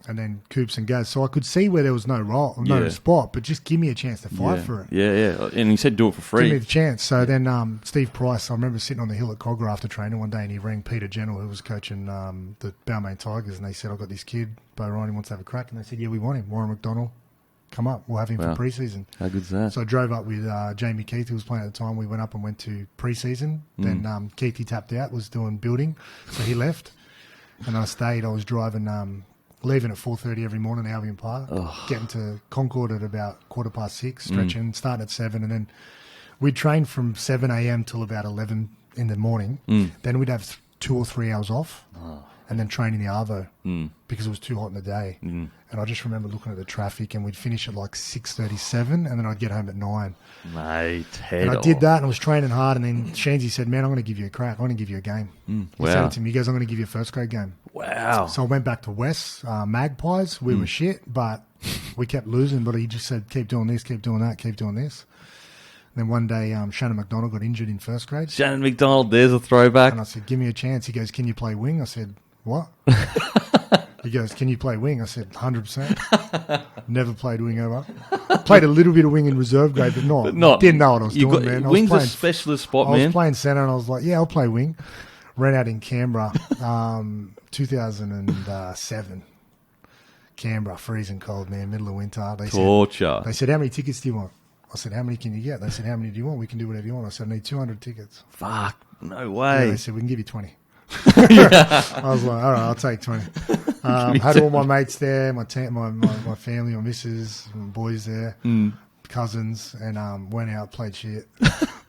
and then Coops and Gaz. So I could see where there was no spot, but just give me a chance to fight for it. Yeah. And he said do it for free. Give me the chance. So then Steve Price, I remember sitting on the hill at Cogra after training one day, and he rang Peter General, who was coaching the Balmain Tigers, and they said, I've got this kid, Beau Ryan, he wants to have a crack. And they said, yeah, we want him. Warren McDonald, come up. We'll have him for pre-season. How good's that? So I drove up with Jamie Keith, who was playing at the time. We went up and went to pre-season. Then Keithy tapped out, was doing building, so he left. And I stayed. I was driving... leaving at 4:30 every morning at Albion Park, getting to Concord at about 6:15, stretching, starting at 7, and then we'd train from 7 a.m. till about 11 in the morning. Then we'd have 2 or 3 hours off, and then train in the Arvo because it was too hot in the day. And I just remember looking at the traffic, and we'd finish at like 6:37, and then I'd get home at 9. Mate, and I did that, and I was training hard, and then Sheensy said, man, I'm going to give you a crack. I'm going to give you a game. He said it to me, he goes, I'm going to give you a first grade game. Wow. So I went back to West, Magpies. We were shit, but we kept losing. But he just said, keep doing this, keep doing that, keep doing this. And then one day, Shannon McDonald got injured in first grade. Shannon McDonald, there's a throwback. And I said, give me a chance. He goes, can you play wing? I said, what? He goes, can you play wing? I said, 100%. Never played wing ever. Played a little bit of wing in reserve grade, but not. Didn't know what I was doing, man. Wing's a specialist spot, man. I was playing centre, and I was like, yeah, I'll play wing. Ran out in Canberra, 2007. Canberra, freezing cold, man, middle of winter. Torture. They said, how many tickets do you want? I said, how many can you get? They said, how many do you want? We can do whatever you want. I said, I need 200 tickets. Fuck, no way. Yeah, they said, we can give you 20. I was like, all right, I'll take 20. Had all my mates there, my family, my missus, my boys there, cousins, and went out, played shit.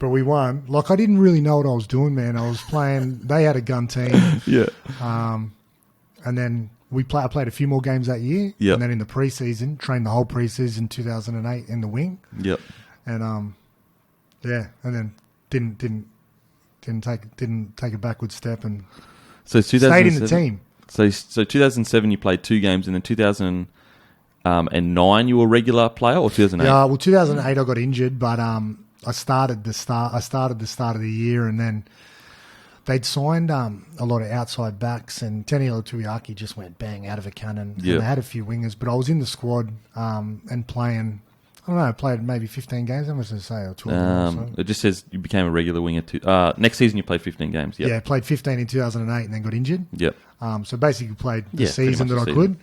But we won. Like, I didn't really know what I was doing, man. I was playing, they had a gun team. Yeah. And then I played a few more games that year. Yep. And then in the preseason, trained the whole preseason 2008 in the wing. Yep. And and then didn't take a backward step, and so stayed in the team. So 2007 you played 2 games, and then 2009 you were a regular player, or 2008? Yeah, well 2008 I got injured, but I started the start of the year, and then they'd signed a lot of outside backs, and Taniela Tuiaki just went bang out of a cannon. Yep. And they had a few wingers, but I was in the squad and playing. I don't know, I played maybe 15 games, how much did I say, or 12 or so. It just says you became a regular winger. Next season you played 15 games. Yep. Yeah, played 15 in 2008 and then got injured. Yep. So basically played the season that I could.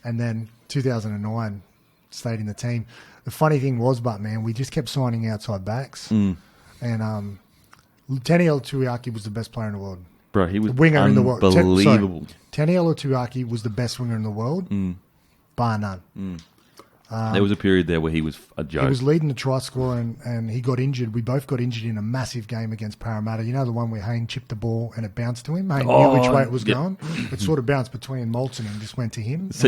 And then 2009, stayed in the team. The funny thing was, man, we just kept signing outside backs. And Taniela Tuiaki was the best player in the world. Bro, he was winger in the world. Unbelievable. Taniela Tuiaki was the best winger in the world, bar none. There was a period there where he was a joke. He was leading the try scorer, and he got injured. We both got injured in a massive game against Parramatta. You know the one where Hayne chipped the ball and it bounced to him? Hayne knew which way it was going. It sort of bounced between Moulton and just went to him. So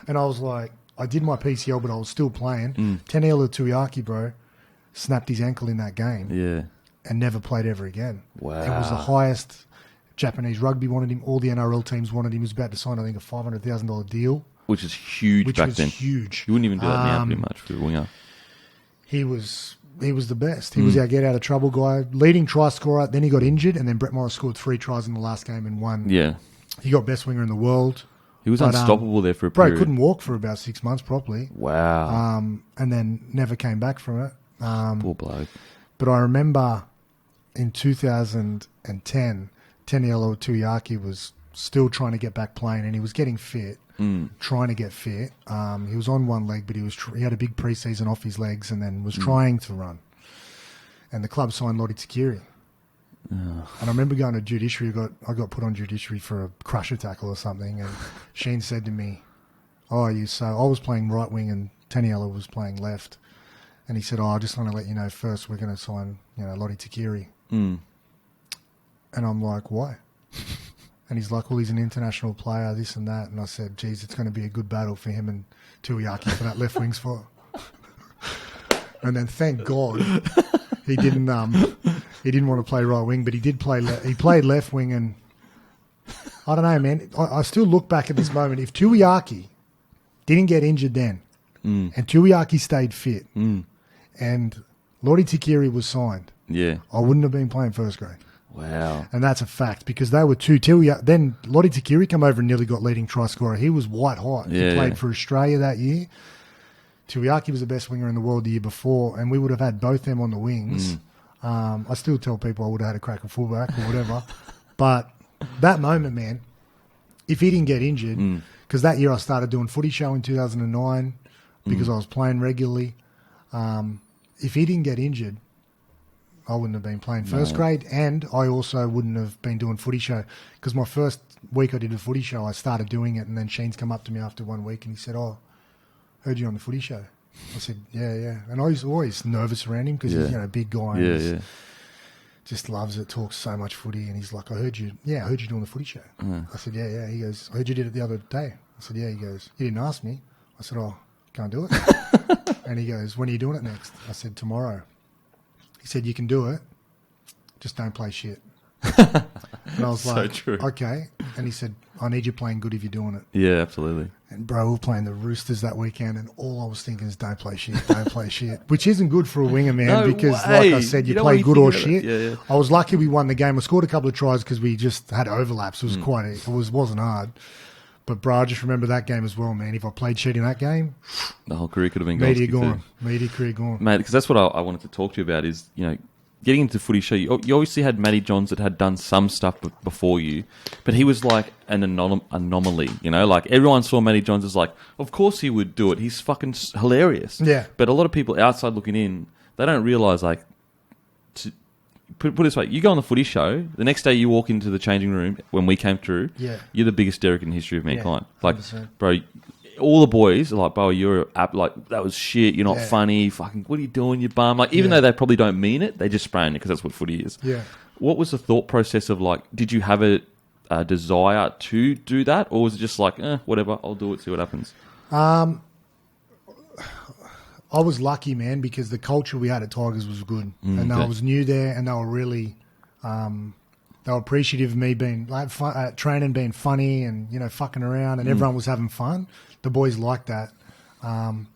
and I was like, I did my PCL, but I was still playing. Taniela Tuiaki, bro, snapped his ankle in that game. Yeah. And never played ever again. Wow. It was the highest. Japanese rugby wanted him. All the NRL teams wanted him. He was about to sign, I think, a $500,000 deal. Which is huge back then. Huge. You wouldn't even do that now pretty much for a winger. He was the best. He was our get out of trouble guy. Leading try scorer. Then he got injured, and then Brett Morris scored 3 tries in the last game and won. Yeah. He got best winger in the world. He was unstoppable there for a period. Bro, couldn't walk for about 6 months properly. Wow. And then never came back from it. Poor bloke. But I remember in 2010, Taniela Tuiaki was still trying to get back playing, and he was getting fit. Trying to get fit. He was on one leg, but he had a big preseason off his legs, and then was trying to run. And the club signed Lottie Takiri. And I remember going to judiciary. I got put on judiciary for a crusher tackle or something. And Sheen said to me, I was playing right wing and Taniela was playing left. And he said, I just want to let you know first we're going to sign, Lottie Takiri. And I'm like, why? And he's like, well, he's an international player, this and that. And I said, geez, it's going to be a good battle for him and Tuiaki for that left wing spot. And then thank God he didn't he didn't want to play right wing, but he did play. He played left wing, and I don't know, man. I still look back at this moment. If Tuiaki didn't get injured then, and Tuiaki stayed fit, and Lottie Tikiri was signed, I wouldn't have been playing first grade. Wow. And that's a fact, because they were two. Then Lottie Tikiri came over and nearly got leading try scorer. He was white hot. He played for Australia that year. Tuiaki was the best winger in the world the year before, and we would have had both them on the wings. I still tell people I would have had a crack at fullback or whatever. But that moment, man, if he didn't get injured, because that year I started doing Footy Show in 2009 because I was playing regularly. If he didn't get injured, I wouldn't have been playing first grade, and I also wouldn't have been doing Footy Show, because my first week I did a Footy Show, I started doing it, and then Sheen's come up to me after 1 week and he said, heard you on the Footy Show. I said, yeah. And I was always nervous around him because he's a big guy and just loves it, talks so much footy, and he's like, I heard you doing the Footy Show. I said, yeah. He goes, I heard you did it the other day. I said, yeah. He goes, you didn't ask me. I said, can't do it. And he goes, when are you doing it next? I said, tomorrow. He said, you can do it, just don't play shit. And I was like, true. Okay. And he said, I need you playing good if you're doing it. Yeah, absolutely. And, bro, we were playing the Roosters that weekend, and all I was thinking is don't play shit, which isn't good for a winger, man, because like I said, you play good or shit. Yeah. I was lucky we won the game. I scored a couple of tries because we just had overlaps. It was wasn't hard. But, bro, I just remember that game as well, man. If I played shit in that game, the whole career could have been gone. Media career gone. Mate, because that's what I wanted to talk to you about is, getting into Footy Show, you obviously had Matty Johns that had done some stuff before you, but he was like an anomaly, Like, everyone saw Matty Johns as like, of course he would do it. He's fucking hilarious. Yeah. But a lot of people outside looking in, they don't realise, like, put it this way, you go on the Footy Show, the next day you walk into the changing room when we came through, you're the biggest Derek in the history of mankind. Like, 100%. Bro, all the boys are like, bro, you're like, that was shit, you're not funny, fucking, what are you doing, you bum? Like, even though they probably don't mean it, they just spraying it because that's what footy is. Yeah. What was the thought process of, like, did you have a desire to do that, or was it just like, whatever, I'll do it, see what happens? I was lucky, man, because the culture we had at Tigers was good, and I was new there, and they were really, they were appreciative of me being like training, being funny, and fucking around, and everyone was having fun. The boys liked that, and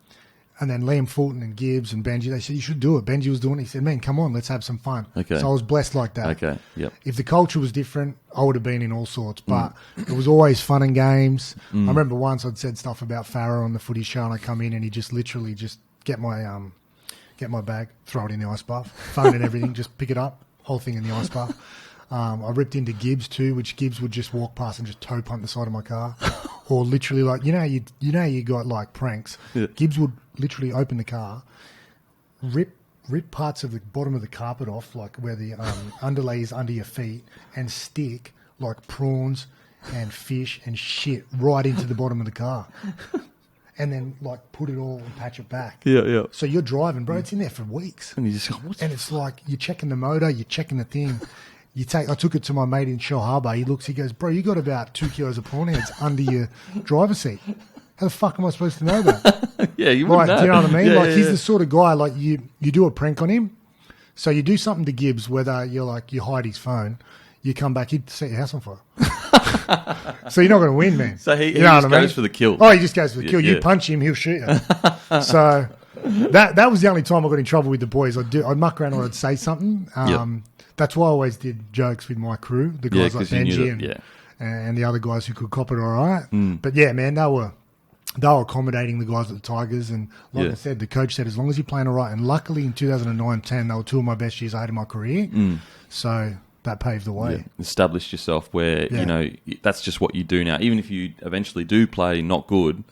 then Liam Fulton and Gibbs and Benji, they said you should do it. Benji was doing it. He said, "Man, come on, let's have some fun." Okay. So I was blessed like that. Okay. Yep. If the culture was different, I would have been in all sorts, but it was always fun and games. I remember once I'd said stuff about Farah on the Footy Show, and I come in and he just literally just get my bag, throw it in the ice bath, phone and everything, just pick it up, whole thing in the ice bath. I ripped into Gibbs too, which Gibbs would just walk past and just toe punt the side of my car, or literally like you got like pranks. Yeah. Gibbs would literally open the car, rip parts of the bottom of the carpet off, like where the underlay is under your feet, and stick like prawns and fish and shit right into the bottom of the car. And then, like, put it all and patch it back. Yeah. So you're driving, bro. It's in there for weeks. And you just go, and it's like, you're checking the motor, you're checking the thing. I took it to my mate in Shell Harbour. He goes, bro, you got about 2 kilos of prawn heads under your driver's seat. How the fuck am I supposed to know that? Yeah, you wouldn't know. Do you know what I mean? He's the sort of guy, like, you do a prank on him. So you do something to Gibbs, whether you hide his phone, you come back, he'd set your house on fire. So you're not going to win, man. So he just goes for the kill. Oh, he just goes for the kill. You punch him, he'll shoot you. So that was the only time I got in trouble with the boys. I'd muck around or I'd say something. That's why I always did jokes with my crew, the guys like Benji and the other guys who could cop it all right. But yeah, man, they were accommodating the guys at the Tigers, and like I said, the coach said as long as you're playing all right. And luckily in 2009-10, they were two of my best years I had in my career. So that paved the way. Yeah. Established yourself where, that's just what you do now. Even if you eventually do play not good,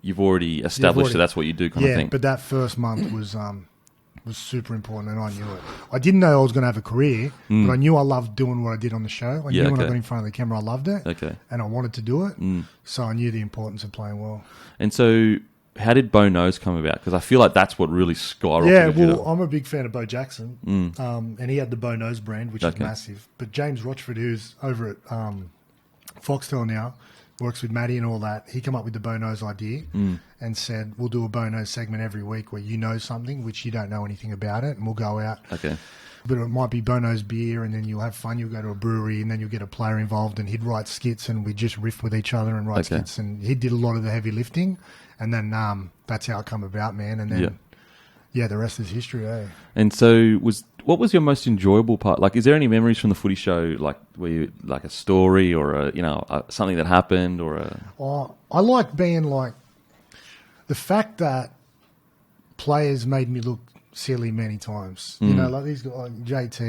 you've already established that that's what you do kind of thing. But that first month was super important, and I knew it. I didn't know I was going to have a career, but I knew I loved doing what I did on the show. I knew when I got in front of the camera, I loved it, and I wanted to do it. So I knew the importance of playing well. And so how did Beau Nose come about? Because I feel like that's what really skyrocketed. Yeah, well, I'm a big fan of Bo Jackson, and he had the Beau Nose brand, which is massive. But James Rochford, who's over at Foxtel now, works with Matty and all that. He came up with the Beau Knows idea and said, we'll do a Beau Knows segment every week where you know something which you don't know anything about it, and we'll go out. Okay. But it might be Beau Knows beer, and then you'll have fun. You'll go to a brewery, and then you'll get a player involved, and he'd write skits, and we just riff with each other and write skits. And he did a lot of the heavy lifting, and then that's how it come about, man. And then, the rest is history, eh? And so what was your most enjoyable part? Like, is there any memories from the Footy Show, like where you, like a story or something that happened or a? Oh, I like being like the fact that players made me look silly many times. You know, like these guys, like JT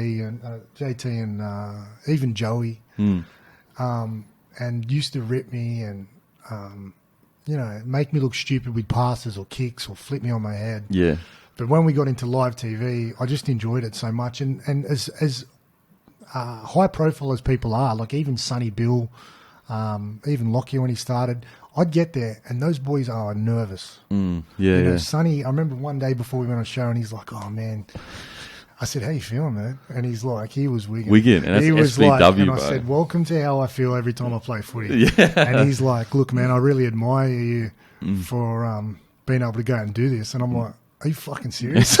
and even Joey, and used to rip me and make me look stupid with passes or kicks or flip me on my head. Yeah. But when we got into live TV, I just enjoyed it so much. And as high profile as people are, like even Sonny Bill, even Lockyer when he started, I'd get there and those boys are nervous. Sonny, I remember one day before we went on show and he's like, oh man, I said, how you feeling, man? And he's like, he was wigging. And that's he was SBW, like, and I bro. said, welcome to how I feel every time I play footy. And he's like, look, man, I really admire you for being able to go out and do this. And I'm like, are you fucking serious?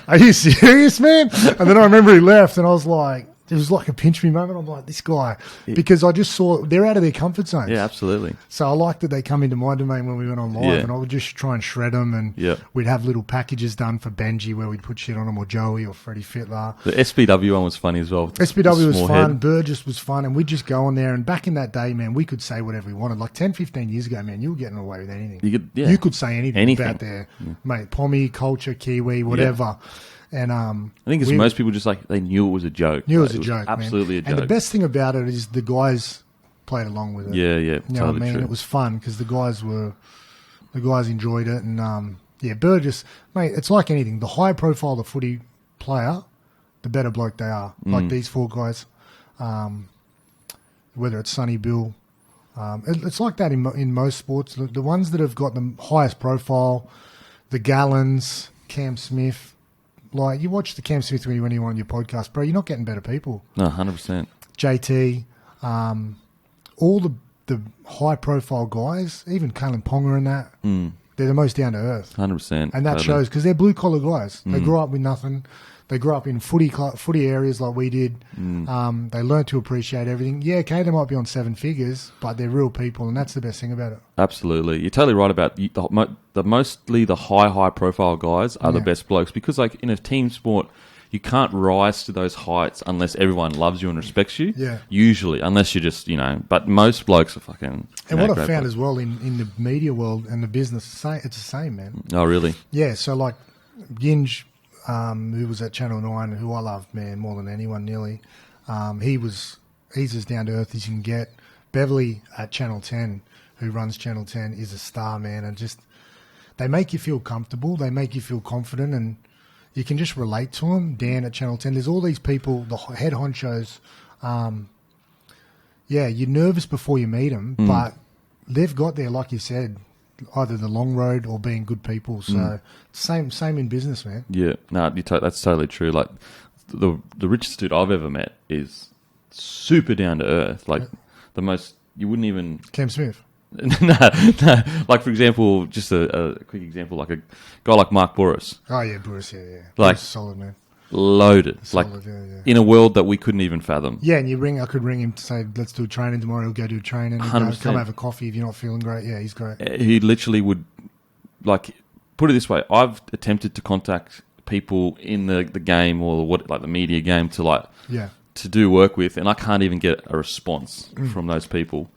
Are you serious, man? And then I remember he left and I was like, it was like a pinch me moment. I'm like, this guy, because I just saw they're out of their comfort zones. Yeah, absolutely. So I like that they come into my domain when we went on live, and I would just try and shred them, and we'd have little packages done for Benji where we'd put shit on them, or Joey or Freddie Fitler. The SBW one was funny as well. SBW was fun. Burgess was fun, and we'd just go on there. And back in that day, man, we could say whatever we wanted. Like 10, 15 years ago, man, you were getting away with anything. You could say anything about there, mate. Pommy, culture, Kiwi, whatever. And I think it's most people just like they knew it was a joke. Knew it was a joke, absolutely man. A joke. And the best thing about it is the guys played along with it. Yeah, you know what I mean? True. It was fun because the guys enjoyed it, and Burgess, mate. It's like anything. The higher profile the footy player, the better bloke they are. Like these four guys, whether it's Sonny Bill, it's like that in most sports. The ones that have got the highest profile, the Gallons, Cam Smith. Like, you watch the Cam Smith when you went on your podcast, bro, you're not getting better people. No, 100%. JT, all the high-profile guys, even Kalen Ponga and that, they're the most down-to-earth. 100%. And that shows, because they're blue-collar guys. They grew up with nothing. They grew up in footy areas like we did. They learned to appreciate everything. Yeah, okay, they might be on seven figures, but they're real people, and that's the best thing about it. Absolutely. You're totally right about mostly the high-profile guys are the best blokes, because like in a team sport, you can't rise to those heights unless everyone loves you and respects you. Yeah. Usually, unless you're just, but most blokes are fucking... And what I've found as well in the media world and the business, it's the same, man. Oh, really? Yeah, so like Ginge... who was at Channel 9, who I love, man, more than anyone nearly. He's as down to earth as you can get. Beverly at Channel 10, who runs Channel 10, is a star, man. And just, they make you feel comfortable. They make you feel confident, and you can just relate to them. Dan at Channel 10, there's all these people, the head honchos. You're nervous before you meet them, but they've got there, like you said, either the long road or being good people. So same in business, man. Yeah, no, that's totally true. Like the richest dude I've ever met is super down to earth. Like the most, you wouldn't even... Cam Smith. no. Like, for example, just a quick example, like a guy like Mark Boris. Oh yeah, Boris. Yeah. Like, Boris is solid, man. Loaded. Solid, like yeah. in a world that we couldn't even fathom. Yeah, and I could ring him to say, let's do a training tomorrow. He'll go do a training. He'll come have a coffee if you're not feeling great. Yeah, he's great. He literally would, like, put it this way. I've attempted to contact people in the game or the media game to do work with, and I can't even get a response from those people.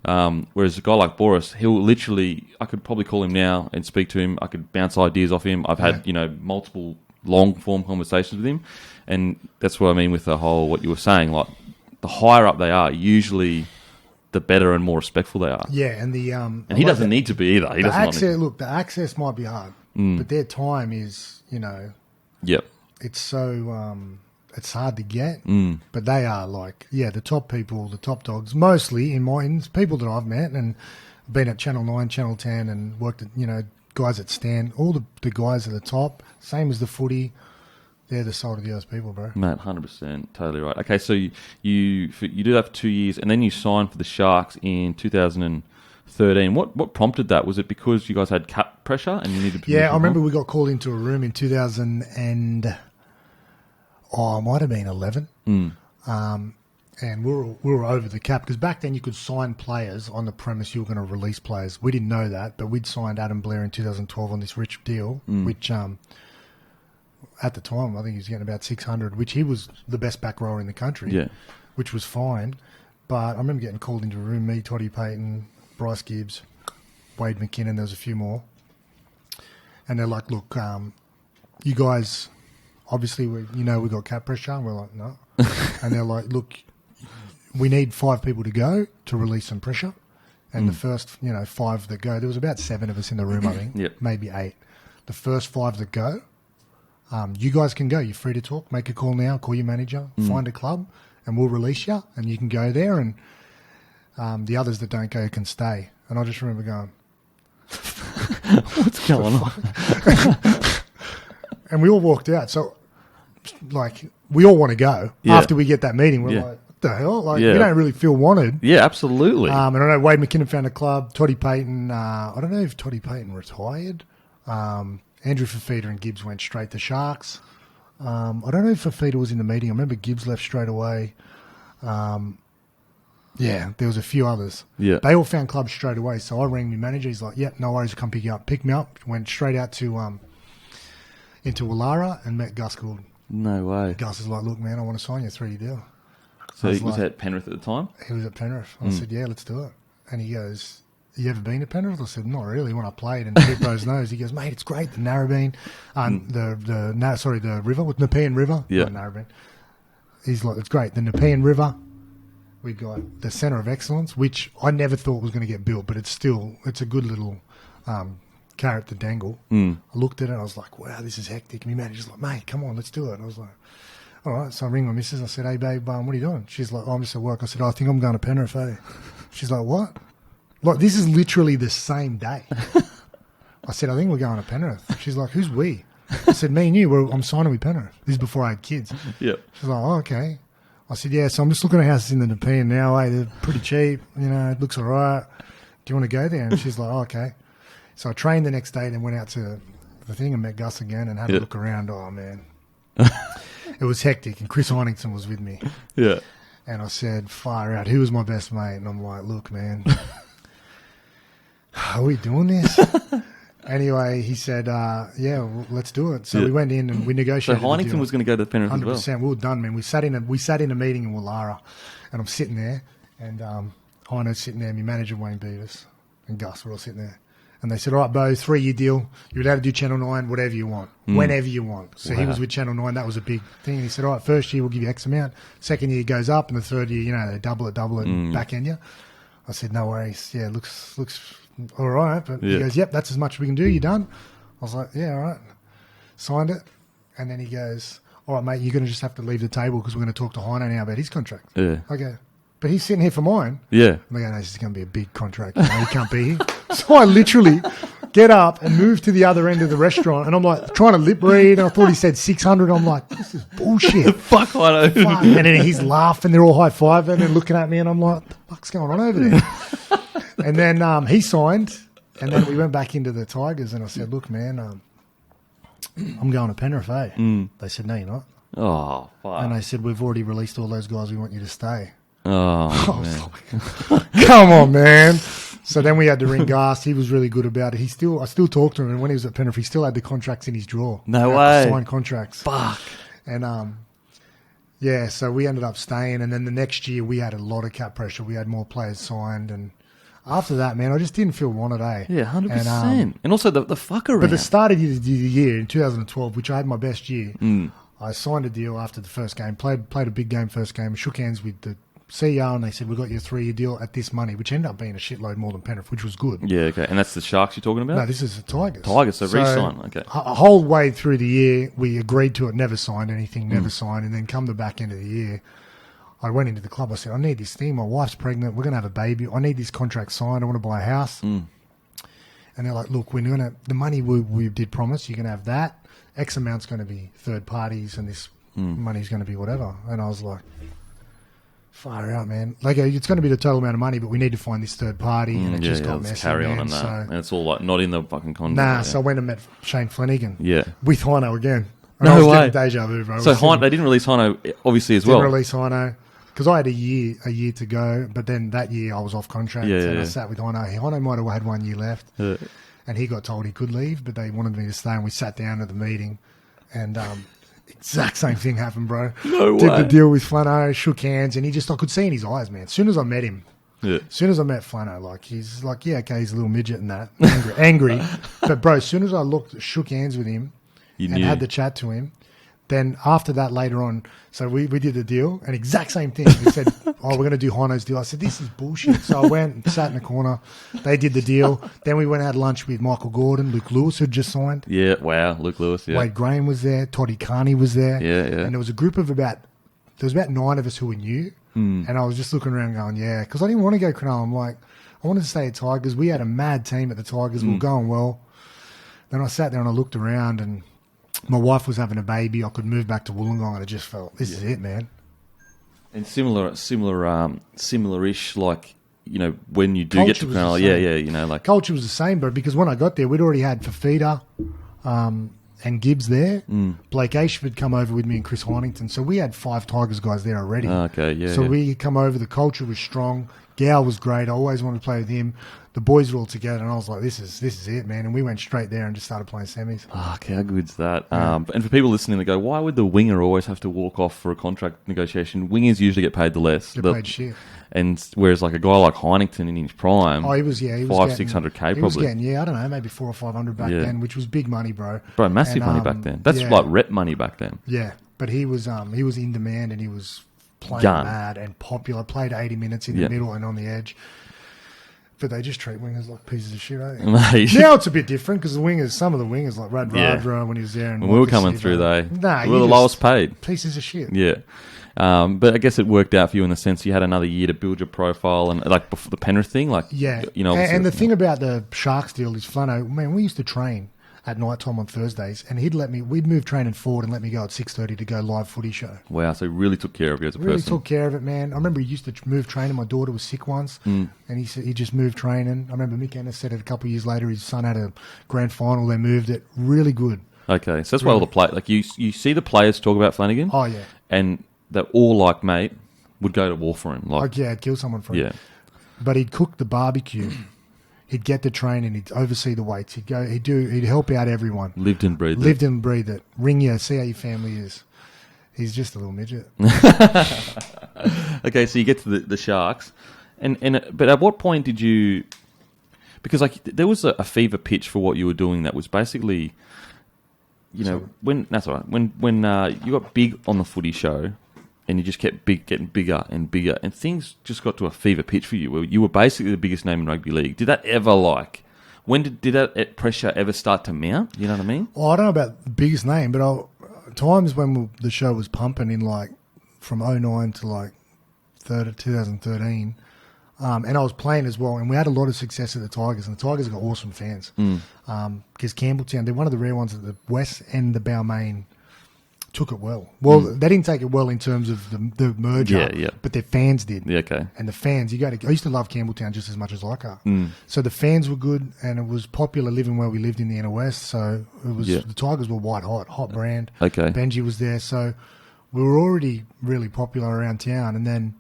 Whereas a guy like Boris, he'll literally, I could probably call him now and speak to him. I could bounce ideas off him. I've had, multiple long-form conversations with him, and that's what I mean with the whole, what you were saying, like, the higher up they are, usually the better and more respectful they are. Yeah, and and he doesn't need to be either. The access might be hard, but their time is, Yep. It's so, it's hard to get, but they are the top people, the top dogs, mostly in people that I've met and been at Channel 9, Channel 10 and worked at, guys at Stan, all the guys at the top, same as the footy. They're the salt of the earth people, bro. Mate, 100%, totally right. Okay, so you do that for 2 years, and then you signed for the Sharks in 2013. What prompted that? Was it because you guys had cap pressure and you needed to? Yeah, I remember we got called into a room in 2000 and it might have been 11. And we were over the cap because back then you could sign players on the premise you were going to release players. We didn't know that, but we'd signed Adam Blair in 2012 on this rich deal, which at the time I think he was getting about 600, which he was the best back rower in the country, which was fine. But I remember getting called into a room, me, Toddy Payton, Bryce Gibbs, Wade McKinnon, there was a few more. And they're like, look, you guys, obviously, we got cap pressure. And we're like, no. And they're like, look, we need 5 people to go to release some pressure. And the first, 5 that go, there was about 7 of us in the room, I think, maybe 8. The first 5 that go, you guys can go. You're free to talk. Make a call now. Call your manager. Find a club, and we'll release you. And you can go there. And the others that don't go can stay. And I just remember going, what's going on? And we all walked out. So, like, we all want to go after we get that meeting. We're like, what the hell? Like, we don't really feel wanted. Yeah, absolutely. And I know Wade McKinnon found a club. Toddy Payton, I don't know if Toddy Payton retired. Andrew Fafita and Gibbs went straight to Sharks. I don't know if Fafita was in the meeting. I remember Gibbs left straight away. There was a few others. Yeah. They all found clubs straight away. So I rang my manager. He's like, no worries, I'll come pick you up. Picked me up. Went straight out to into Wallara and met Gus Gould. No way. Gus is like, look, man, I want to sign you a 3-year deal. So he was at Penrith at the time? He was at Penrith. I said, yeah, let's do it. And he goes, you ever been to Penrith? I said, not really. When I played, and Hippo's knows. He goes, mate, it's great. The Narrabeen, the river with Nepean River. Yeah. Not Narrabeen. He's like, it's great. The Nepean River. We got the Centre of Excellence, which I never thought was going to get built, but it's a good little carrot to dangle. I looked at it and I was like, wow, this is hectic. And my manager's like, mate, come on, let's do it. And I was like, all right. So I ring my missus. I said, hey, babe, what are you doing? She's like, I'm just at work. I said, I think I'm going to Penrith, eh? She's like, what? Like, this is literally the same day. I said, I think we're going to Penrith. She's like, who's we? I said, me and you. I'm signing with Penrith. This is before I had kids. Yeah. She's like, oh, okay. I said, yeah, so I'm just looking at houses in the Nepean now. Hey, they're pretty cheap. It looks all right. Do you want to go there? And she's like, oh, okay. So I trained the next day and then went out to the thing and met Gus again and had a look around. Oh, man. It was hectic. And Chris Heinington was with me. Yeah. And I said, fire out. Who was my best mate? And I'm like, look, man, are we doing this? Anyway, he said, well, let's do it. So we went in and we negotiated. So Heinington was going to go to Penrith 100%. As well. We were done, man. We sat in a meeting in Wallara and I'm sitting there and Heino's sitting there, my manager Wayne Beavis and Gus were all sitting there. And they said, all right, Beau, 3-year deal. You're allowed to do Channel 9, whatever you want, whenever you want. So he was with Channel 9. That was a big thing. And he said, all right, first year we'll give you X amount. Second year goes up. And the third year, they double it and back end you. I said, no worries. Yeah, looks all right. But he goes, yep, that's as much as we can do. You done? I was like, yeah, all right. Signed it. And then he goes, all right, mate, you're going to just have to leave the table because we're going to talk to Heino now about his contract. Yeah. Okay. But he's sitting here for mine. Yeah. I'm like, no, this is going to be a big contract. He can't be here. So I literally get up and move to the other end of the restaurant. And I'm like, trying to lip read. And I thought he said 600. I'm like, this is bullshit. Fuck, I know. And then he's laughing. They're all high-fiving and looking at me. And I'm like, what the fuck's going on over there? And then he signed. And then we went back into the Tigers. And I said, look, man, I'm going to Penrith, eh? They said, no, you're not. Oh, fuck. And they said, we've already released all those guys. We want you to stay. Oh, man. Come on, man. So then we had to ring Gus. He was really good about it. I still talked to him, and when he was at Penrith, he still had the contracts in his drawer. No way. Signed contracts. Fuck. And so we ended up staying, and then the next year we had a lot of cap pressure. We had more players signed, and after that, man, I just didn't feel wanted, eh? Yeah, 100%. And also the fuck around. But the start of the year in 2012, which I had my best year, I signed a deal after the first game, played a big game first game, shook hands with the CEO, and they said, we've got your 3-year deal at this money, which ended up being a shitload more than Penrith, which was good. Yeah, okay. And that's the Sharks you're talking about? No, this is the Tigers. Tigers, so re-sign, okay. A whole way through the year, we agreed to it, never signed anything, never signed, and then come the back end of the year, I went into the club, I said, I need this thing, my wife's pregnant, we're going to have a baby, I need this contract signed, I want to buy a house. And they're like, look, the money we did promise, you're going to have that. X amount's going to be third parties and this money's going to be whatever. And I was like, far out, man. Like, it's going to be the total amount of money, but we need to find this third party. And it just got messy, carry on man. and that. So, and it's all like not in the fucking contract. Nah, so I went and met Shane Flanagan. Yeah. With Hino again. And No I was way. getting deja vu, bro. So they didn't release Hino, obviously, as Didn't well. release Hino. Because I had a year to go, but then that year I was off contract. And I sat with Hino. Hino might have had 1 year left. Yeah. And he got told he could leave, but they wanted me to stay. And we sat down at the meeting. And exact same thing happened, bro. No Did way. the deal with Flano, shook hands, and I could see in his eyes, man. As soon as I met him, as soon as I met Flano, like, he's like, yeah, okay, he's a little midget and that. Angry. But, bro, as soon as I shook hands with him had the chat to him, then after that later on, so we did the deal, and exact same thing. He said, oh, we're going to do Hino's deal. I said, this is bullshit. So I went and sat in the corner. They did the deal. Then we went and had lunch with Michael Gordon, Luke Lewis, who had just signed. Yeah, wow, Luke Lewis, yeah. Wade Graham was there. Toddy Carney was there. Yeah, yeah. And there was a group of about 9 of us who were new. And I was just looking around going, yeah, because I didn't want to go Cronulla. I'm like, I wanted to stay at Tigers. We had a mad team at the Tigers. We were going well. Then I sat there and I looked around, and my wife was having a baby. I could move back to Wollongong, and I just felt, this is it, man. And similar-ish, like, you know, when you do Culture get to was the Cronulla, same. you know, like... Culture was the same, bro, because when I got there, we'd already had Fafita and Gibbs there. Blake Aishford had come over with me and Chris Hynington. So we had 5 Tigers guys there already. Okay, yeah. So we come over, the culture was strong. Gow was great. I always wanted to play with him. The boys were all together, and I was like, this is it, man. And we went straight there and just started playing semis. Fuck, how good's that? Yeah. And for people listening, they go, why would the winger always have to walk off for a contract negotiation? Wingers usually get paid the less. Get paid shit. And whereas like a guy like Hynington in his prime, he was 500-600K probably. He was getting, I don't know, maybe 400 or 500 back then, which was big money, bro. Bro, massive money back then. That's like rep money back then. Yeah, but he was in demand, and he was playing mad and popular. Played 80 minutes in the middle and on the edge. But they just treat wingers like pieces of shit, eh? Now it's a bit different because some of the wingers, like Radradra when he was there. And when we were coming through, we were the lowest paid. Pieces of shit. Yeah. But I guess it worked out for you in the sense you had another year to build your profile, and like before the Penrith thing, like, you know. And the thing about the Sharks deal is, Flano, man, we used to train at night time on Thursdays, and we'd move training forward and let me go at 6:30 to go live Footy Show. Wow, so he really took care of you as a person. Really took care of it, man. I remember he used to move training. My daughter was sick once, and he said he just moved training. I remember Mick Ennis said it a couple of years later. His son had a grand final. They moved it. Really good. Okay, so that's why all the play, like you see the players talk about Flanagan. Oh yeah, and they're all like, mate, would go to war for him. Like, I'd kill someone for him. Yeah, but he'd cook the barbecue. He'd get the training. He'd oversee the weights. He'd help out everyone. Lived and breathed it. Ring you. See how your family is. He's just a little midget. Okay, so you get to the Sharks, but at what point did you? Because like there was a fever pitch for what you were doing that was basically, you know, when you got big on the Footy Show. And you just kept getting bigger and bigger, and things just got to a fever pitch for you, where you were basically the biggest name in rugby league. Did that ever when did that pressure ever start to mount? You know what I mean? Well, I don't know about the biggest name, but times when the show was pumping in from 2009 to 2013, and I was playing as well, and we had a lot of success at the Tigers, and the Tigers got awesome fans. Because Campbelltown, they're one of the rare ones at the West and the Balmain took it well. Well, they didn't take it well in terms of the merger, but their fans did. Yeah, okay. And the fans, I used to love Campbelltown just as much as Leichhardt. So the fans were good, and it was popular living where we lived in the inner west. So it was the Tigers were white hot brand. Okay. Benji was there, so we were already really popular around town. And then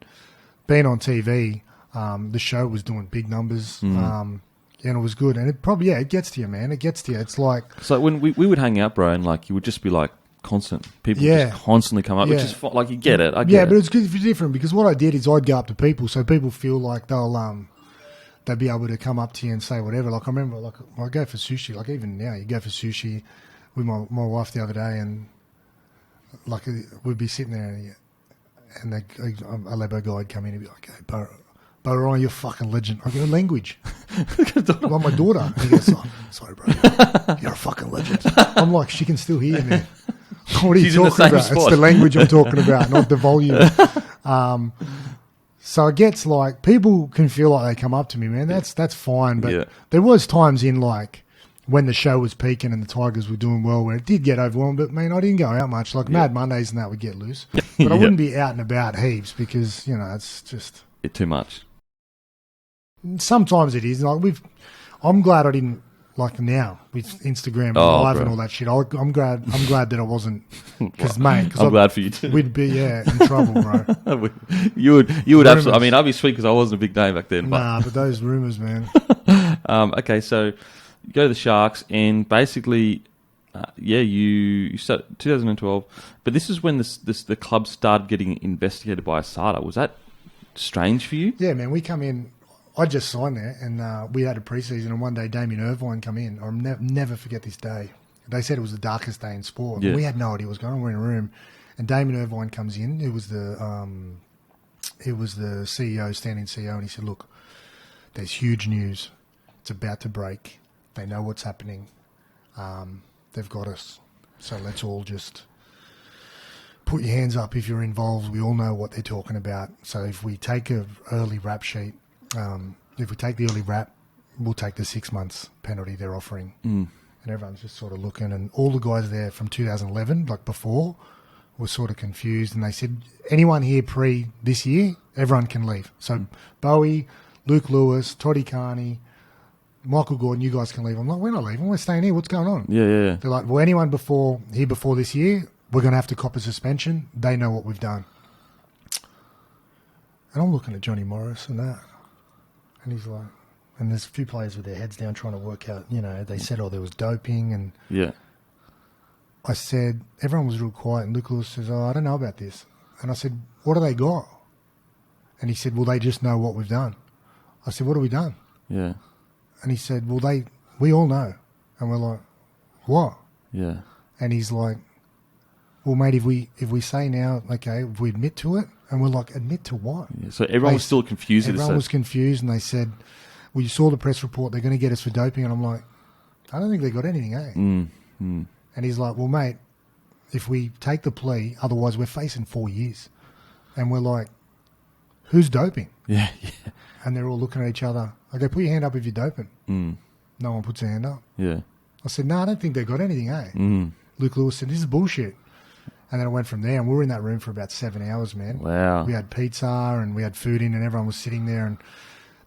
being on TV, the show was doing big numbers. And it was good. And it probably it gets to you, man. It gets to you. It's like so when we would hang out, bro, and you would just be like. Constant. People just constantly come up, which is like you get it. I get it. But it's good if it's different because what I did is I'd go up to people so people feel like they'll be able to come up to you and say whatever. Like I remember, I go for sushi. Like even now, you go for sushi with my wife the other day, and we'd be sitting there, and a Lebo guy would come in and be like, "Hey, Beau Ryan, you're a fucking legend." I go, language. Well, my daughter. And he goes, sorry, bro. You're a fucking legend. I'm like, she can still hear me. What are you talking about? It's the language I'm talking about, not the volume. So it gets like, people can feel like they come up to me, man. That's fine. But there was times in like when the show was peaking and the Tigers were doing well where it did get overwhelmed. But, man, I didn't go out much. Like Mad Mondays and that would get loose. But I wouldn't be out and about heaps because, you know, it's just... It's too much. Sometimes it is. Like I'm glad I didn't, like now, with Instagram Live and all that shit. I'm glad that I wasn't... Because, mate... I'm glad for you too. We'd be, in trouble, bro. You would absolutely... I mean, I'd be sweet because I wasn't a big name back then. Nah, but those rumours, man. Okay, so you go to the Sharks and basically, you start 2012. But this is when the club started getting investigated by ASADA. Was that strange for you? Yeah, man. We come in... I just signed there, and we had a pre-season, and one day Damien Irvine come in. I'll never forget this day. They said it was the darkest day in sport. Yeah. We had no idea what was going on. We're in a room, and Damien Irvine comes in. It was the CEO, standing CEO, and he said, "Look, there's huge news. It's about to break. They know what's happening. They've got us. So let's all just put your hands up if you're involved. We all know what they're talking about. So if we take an early rap sheet." If we take the early wrap, we'll take the 6 months penalty they're offering. And everyone's just sort of looking. And all the guys there from 2011, like before, were sort of confused. And they said, anyone here pre this year, everyone can leave. So Bowie, Luke Lewis, Toddy Carney, Michael Gordon, you guys can leave. I'm like, we're not leaving. We're staying here. What's going on? Yeah. They're like, well, anyone before this year, we're going to have to cop a suspension. They know what we've done. And I'm looking at Johnny Morris and that. And he's like, and there's a few players with their heads down trying to work out, you know, they said, there was doping. And I said, everyone was real quiet. And Luke Lewis says, I don't know about this. And I said, what do they got? And he said, well, they just know what we've done. I said, what have we done? Yeah. And he said, well, we all know. And we're like, what? Yeah. And he's like, well, mate, if we say now, okay, if we admit to it, and we're like, admit to what? Yeah, so everyone was still confused. Everyone was confused, and they said, well, you saw the press report, they're going to get us for doping. And I'm like, I don't think they got anything, eh? And he's like, well, mate, if we take the plea, otherwise we're facing 4 years. And we're like, who's doping? Yeah. And they're all looking at each other. I go, put your hand up if you're doping. No one puts their hand up. Yeah. I said, no, I don't think they got anything, eh? Luke Lewis said, this is bullshit. And then I went from there, and we were in that room for about 7 hours, man. Wow. We had pizza, and we had food in, and everyone was sitting there. And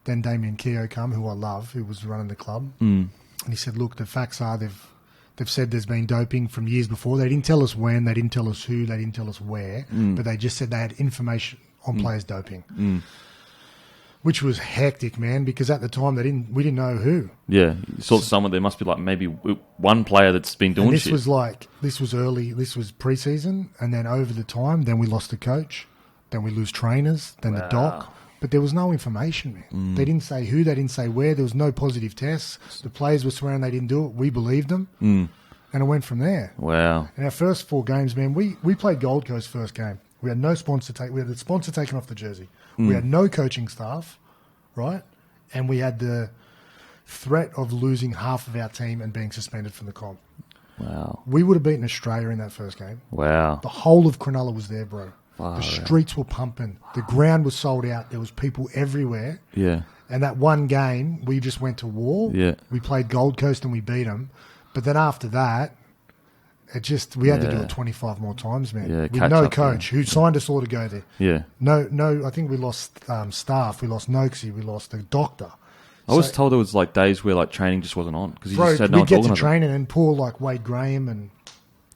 then Damien Keogh come, who I love, who was running the club. And he said, look, the facts are they've said there's been doping from years before. They didn't tell us when, they didn't tell us who, they didn't tell us where, but they just said they had information on players doping. Which was hectic, man, because at the time we didn't know who. Yeah, you saw someone. There must be like maybe one player that's been doing this shit. This was early. This was pre-season, and then over the time, then we lost the coach, then we lose trainers, then the doc. But there was no information, man. They didn't say who, they didn't say where. There was no positive tests. The players were swearing they didn't do it. We believed them, and it went from there. Wow! In our first 4 games, man, we played Gold Coast first game. We had no sponsor we had the sponsor taken off the jersey. We had no coaching staff, right? And we had the threat of losing half of our team and being suspended from the comp. Wow. We would have beaten Australia in that first game. Wow. The whole of Cronulla was there, bro. Wow, the streets were pumping. The ground was sold out. There was people everywhere. Yeah. And that one game, we just went to war. Yeah. We played Gold Coast and we beat them. But then after that, we had to do it 25 more times, man. Yeah, with no coach who signed us all to go there. Yeah. No, I think we lost staff. We lost Noxie. We lost the doctor. I was told there was like days where like training just wasn't on because you just had no we one get talking to training and poor like Wade Graham and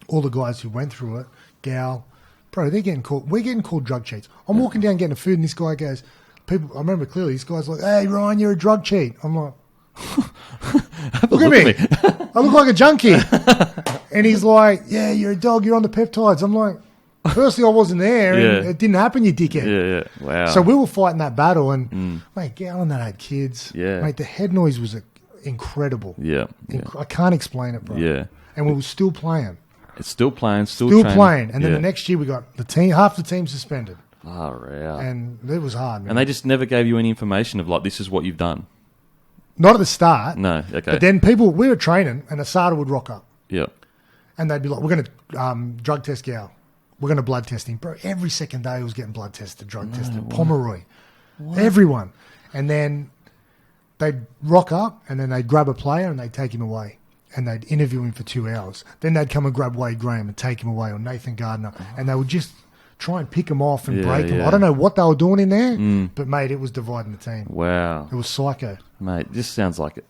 all the guys who went through it, Gal, bro, they're getting called. We're getting called drug cheats. I'm walking down getting a food and this guy goes, I remember clearly, this guy's like, hey Ryan, you're a drug cheat. I'm like, look at me. I look like a junkie. And he's like, yeah, you're a dog, you're on the peptides. I'm like, firstly, I wasn't there, and it didn't happen, you dickhead. Yeah. Wow. So we were fighting that battle, and mate, Gal and that had kids. Yeah. Mate, the head noise was incredible. Yeah. I can't explain it, bro. Yeah. And we were still playing. It's still playing, still playing. And then the next year we got half the team suspended. Oh, wow. And it was hard, man. And they just never gave you any information of like, this is what you've done. Not at the start. No, okay. But then we were training, and ASADA would rock up. Yeah. And they'd be like, we're going to drug test Gal. We're going to blood test him. Bro, every second day he was getting blood tested, drug tested. Wow. Pomeroy. Everyone. And then they'd rock up and then they'd grab a player and they'd take him away. And they'd interview him for 2 hours. Then they'd come and grab Wade Graham and take him away, or Nathan Gardner. And they would just try and pick him off and break him. I don't know what they were doing in there, but, mate, it was dividing the team. Wow. It was psycho. Mate, this sounds like,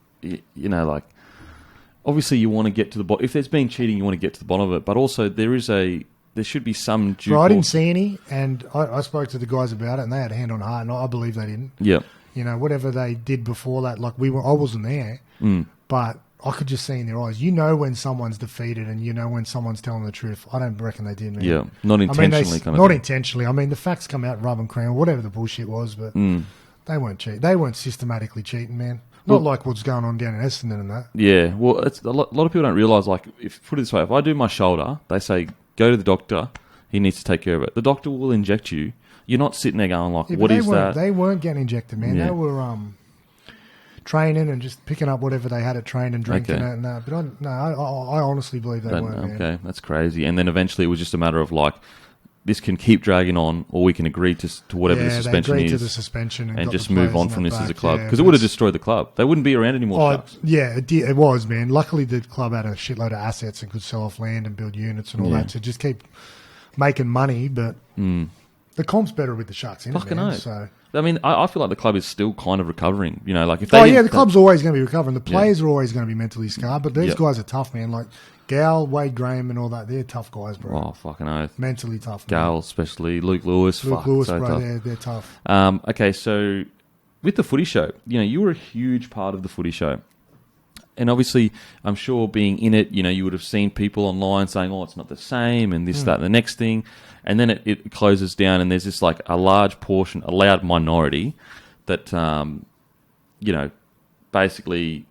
like, obviously you want to get to the bottom. If there's been cheating, you want to get to the bottom of it. But also there should be some due I didn't see any, and I spoke to the guys about it, and they had a hand on heart, and I believe they didn't. Yeah. Whatever they did before that, like I wasn't there, but I could just see in their eyes. When someone's defeated, and when someone's telling the truth. I don't reckon they did, man. Yeah, not intentionally. Not intentionally. I mean, the facts come out rub and cream, whatever the bullshit was, but they weren't cheating. They weren't systematically cheating, man. Not like what's going on down in Essendon and that. Yeah, well, it's a lot of people don't realise, like, put it this way, if I do my shoulder, they say, go to the doctor, he needs to take care of it. The doctor will inject you. You're not sitting there going, like, what is that? They weren't getting injected, man. Yeah. They were training and just picking up whatever they had at train and drinking it and that. But I honestly believe they weren't, man. Okay, that's crazy. And then eventually it was just a matter of, like, this can keep dragging on, or we can agree to whatever the suspension they is. agreed to the suspension and just move on from this as a club. Because it would have destroyed the club. They wouldn't be around anymore. Yeah, it was, man. Luckily, the club had a shitload of assets and could sell off land and build units and all that to just keep making money. But the comp's better with the Sharks in it, man. So. I mean, I feel like the club is still kind of recovering. Like if the club's always going to be recovering. The players are always going to be mentally scarred, but these guys are tough, man. Like Gal, Wade Graham, and all that. They're tough guys, bro. Oh, fucking oath. Mentally tough. Gal, especially Luke Lewis. So bro, tough. They're tough. Okay, so with the Footy Show, you were a huge part of the Footy Show. And obviously, I'm sure being in it, you would have seen people online saying, oh, it's not the same, and this, that, and the next thing. And then it closes down, and there's this, like, a large portion, a loud minority that, basically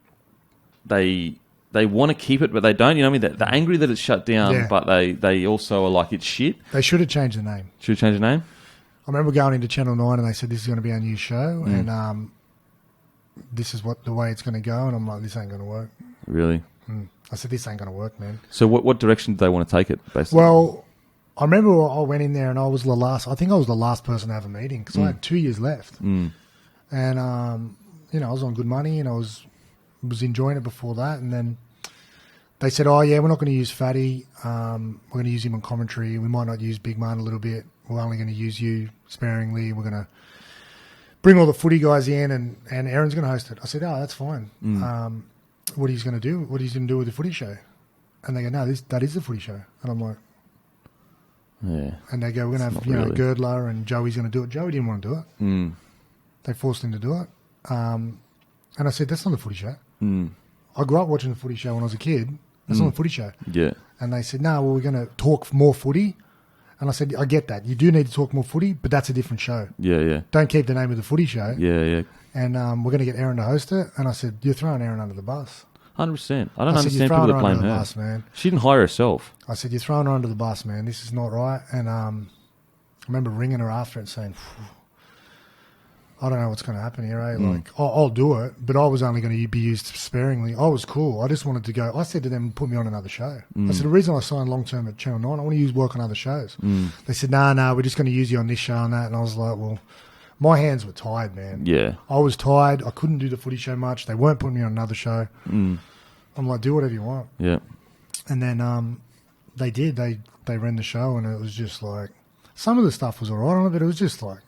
they want to keep it, but they don't. You know what I mean? They're angry that it's shut down, but they also are like, it's shit. They should have changed the name. Should have changed the name? I remember going into Channel 9, and they said, this is going to be our new show, and this is the way it's going to go. And I'm like, this ain't going to work. Really? I said, this ain't going to work, man. So what direction did they want to take it, basically? Well, I remember I went in there and I was the last person to have a meeting because I had 2 years left. And, I was on good money and I was enjoying it before that. And then they said, oh, yeah, we're not going to use Fatty. We're going to use him on commentary. We might not use Big Man a little bit. We're only going to use you sparingly. We're going to bring all the footy guys in and Aaron's going to host it. I said, oh, that's fine. What he's going to do? What he's going to do with the Footy Show? And they go, no, that is the Footy Show. And I'm like, yeah. And they go, we're going to have Girdler and Joey's going to do it. Joey didn't want to do it. They forced him to do it. And I said, that's not the Footy Show. I grew up watching the Footy Show when I was a kid. That's not the Footy Show. Yeah. And they said, no, well, we're going to talk more footy. And I said, I get that. You do need to talk more footy, but that's a different show. Yeah, yeah. Don't keep the name of the Footy Show. Yeah, yeah. And we're going to get Aaron to host it. And I said, you're throwing Aaron under the bus. 100%. I don't understand people that blame her. Bus, man. She didn't hire herself. I said, you're throwing her under the bus, man. This is not right. And I remember ringing her after and saying, I don't know what's going to happen here, eh? Like, I'll do it, but I was only going to be used sparingly. I was cool. I just wanted to go. I said to them, put me on another show. I said, the reason I signed long-term at Channel 9, I want to work on other shows. They said, no, we're just going to use you on this show and that. And I was like, well, my hands were tired, man. Yeah. I was tired. I couldn't do the Footy Show much. They weren't putting me on another show. I'm like, do whatever you want. Yeah. And then they did. They ran the show, and it was just like, some of the stuff was all right on it, but it was just like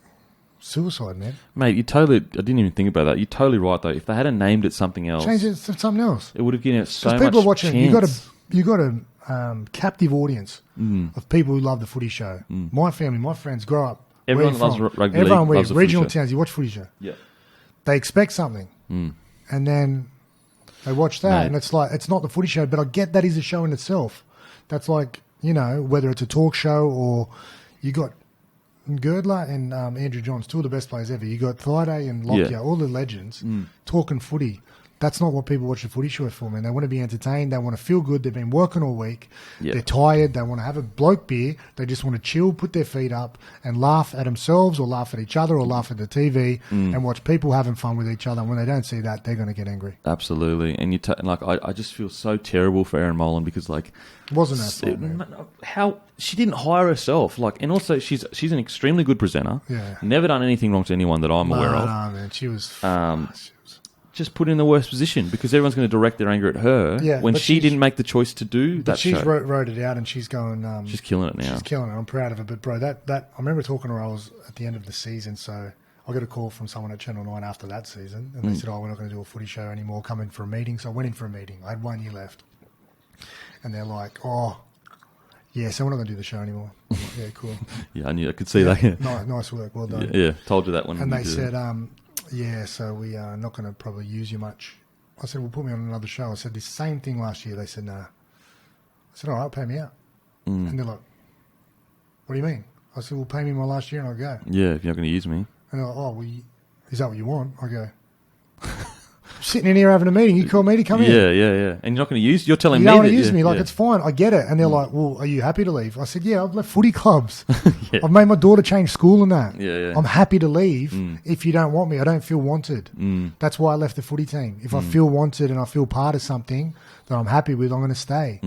suicide, man. Mate, I didn't even think about that. You're totally right, though. If they hadn't named it something else, change it to something else. It would have given it so much people are watching. chance. You got a captive audience of people who love the Footy Show. My family, my friends, grow up. Everyone loves rugby league. Everyone loves the regional Footy Show. towns. You watch Footy Show. Yeah. They expect something, and then they watch that, and it's like, it's not the Footy Show, but I get that is a show in itself. That's like, whether it's a talk show or you got Girdler and Andrew Johns, two of the best players ever. You got Thaiday and Lockyer, all the legends, talking footy. That's not what people watch the Footy Show for, man. They want to be entertained. They want to feel good. They've been working all week. Yeah. They're tired. They want to have a bloke beer. They just want to chill, put their feet up, and laugh at themselves or laugh at each other or laugh at the TV and watch people having fun with each other. And when they don't see that, they're going to get angry. Absolutely. And I just feel so terrible for Erin Molan because like It wasn't her fault, man. how she didn't hire herself. Like, and also she's an extremely good presenter. Yeah. Never done anything wrong to anyone that I'm aware of. No, man. She was... Just put in the worst position because everyone's going to direct their anger at her when she didn't make the choice to do that she's show. wrote it out and she's going... she's killing it now. She's killing it. I'm proud of her. But, bro, that I remember talking to her, I was at the end of the season, so I got a call from someone at Channel 9 after that season, and they said, we're not going to do a Footy Show anymore. Come in for a meeting. So I went in for a meeting. I had 1 year left. And they're like, yeah, so we're not going to do the show anymore. I'm like, yeah, cool. Yeah, I knew. I could see that. Nice work. Well done. Yeah, told you that one. And they said, yeah, so we are not going to probably use you much. I said, well, put me on another show. I said, the same thing last year. They said, nah. I said, all right, pay me out. And they're like, what do you mean? I said, well, pay me my last year and I'll go. Yeah, if you're not going to use me. And they're like, well, is that what you want? I go, sitting in here having a meeting. You call me to come in. Yeah. And you're not going to use... You're telling you me don't want to that, use me. Like, it's fine. I get it. And they're like, well, are you happy to leave? I said, yeah, I've left footy clubs. I've made my daughter change school and that. Yeah. I'm happy to leave if you don't want me. I don't feel wanted. That's why I left the footy team. If I feel wanted and I feel part of something that I'm happy with, I'm going to stay.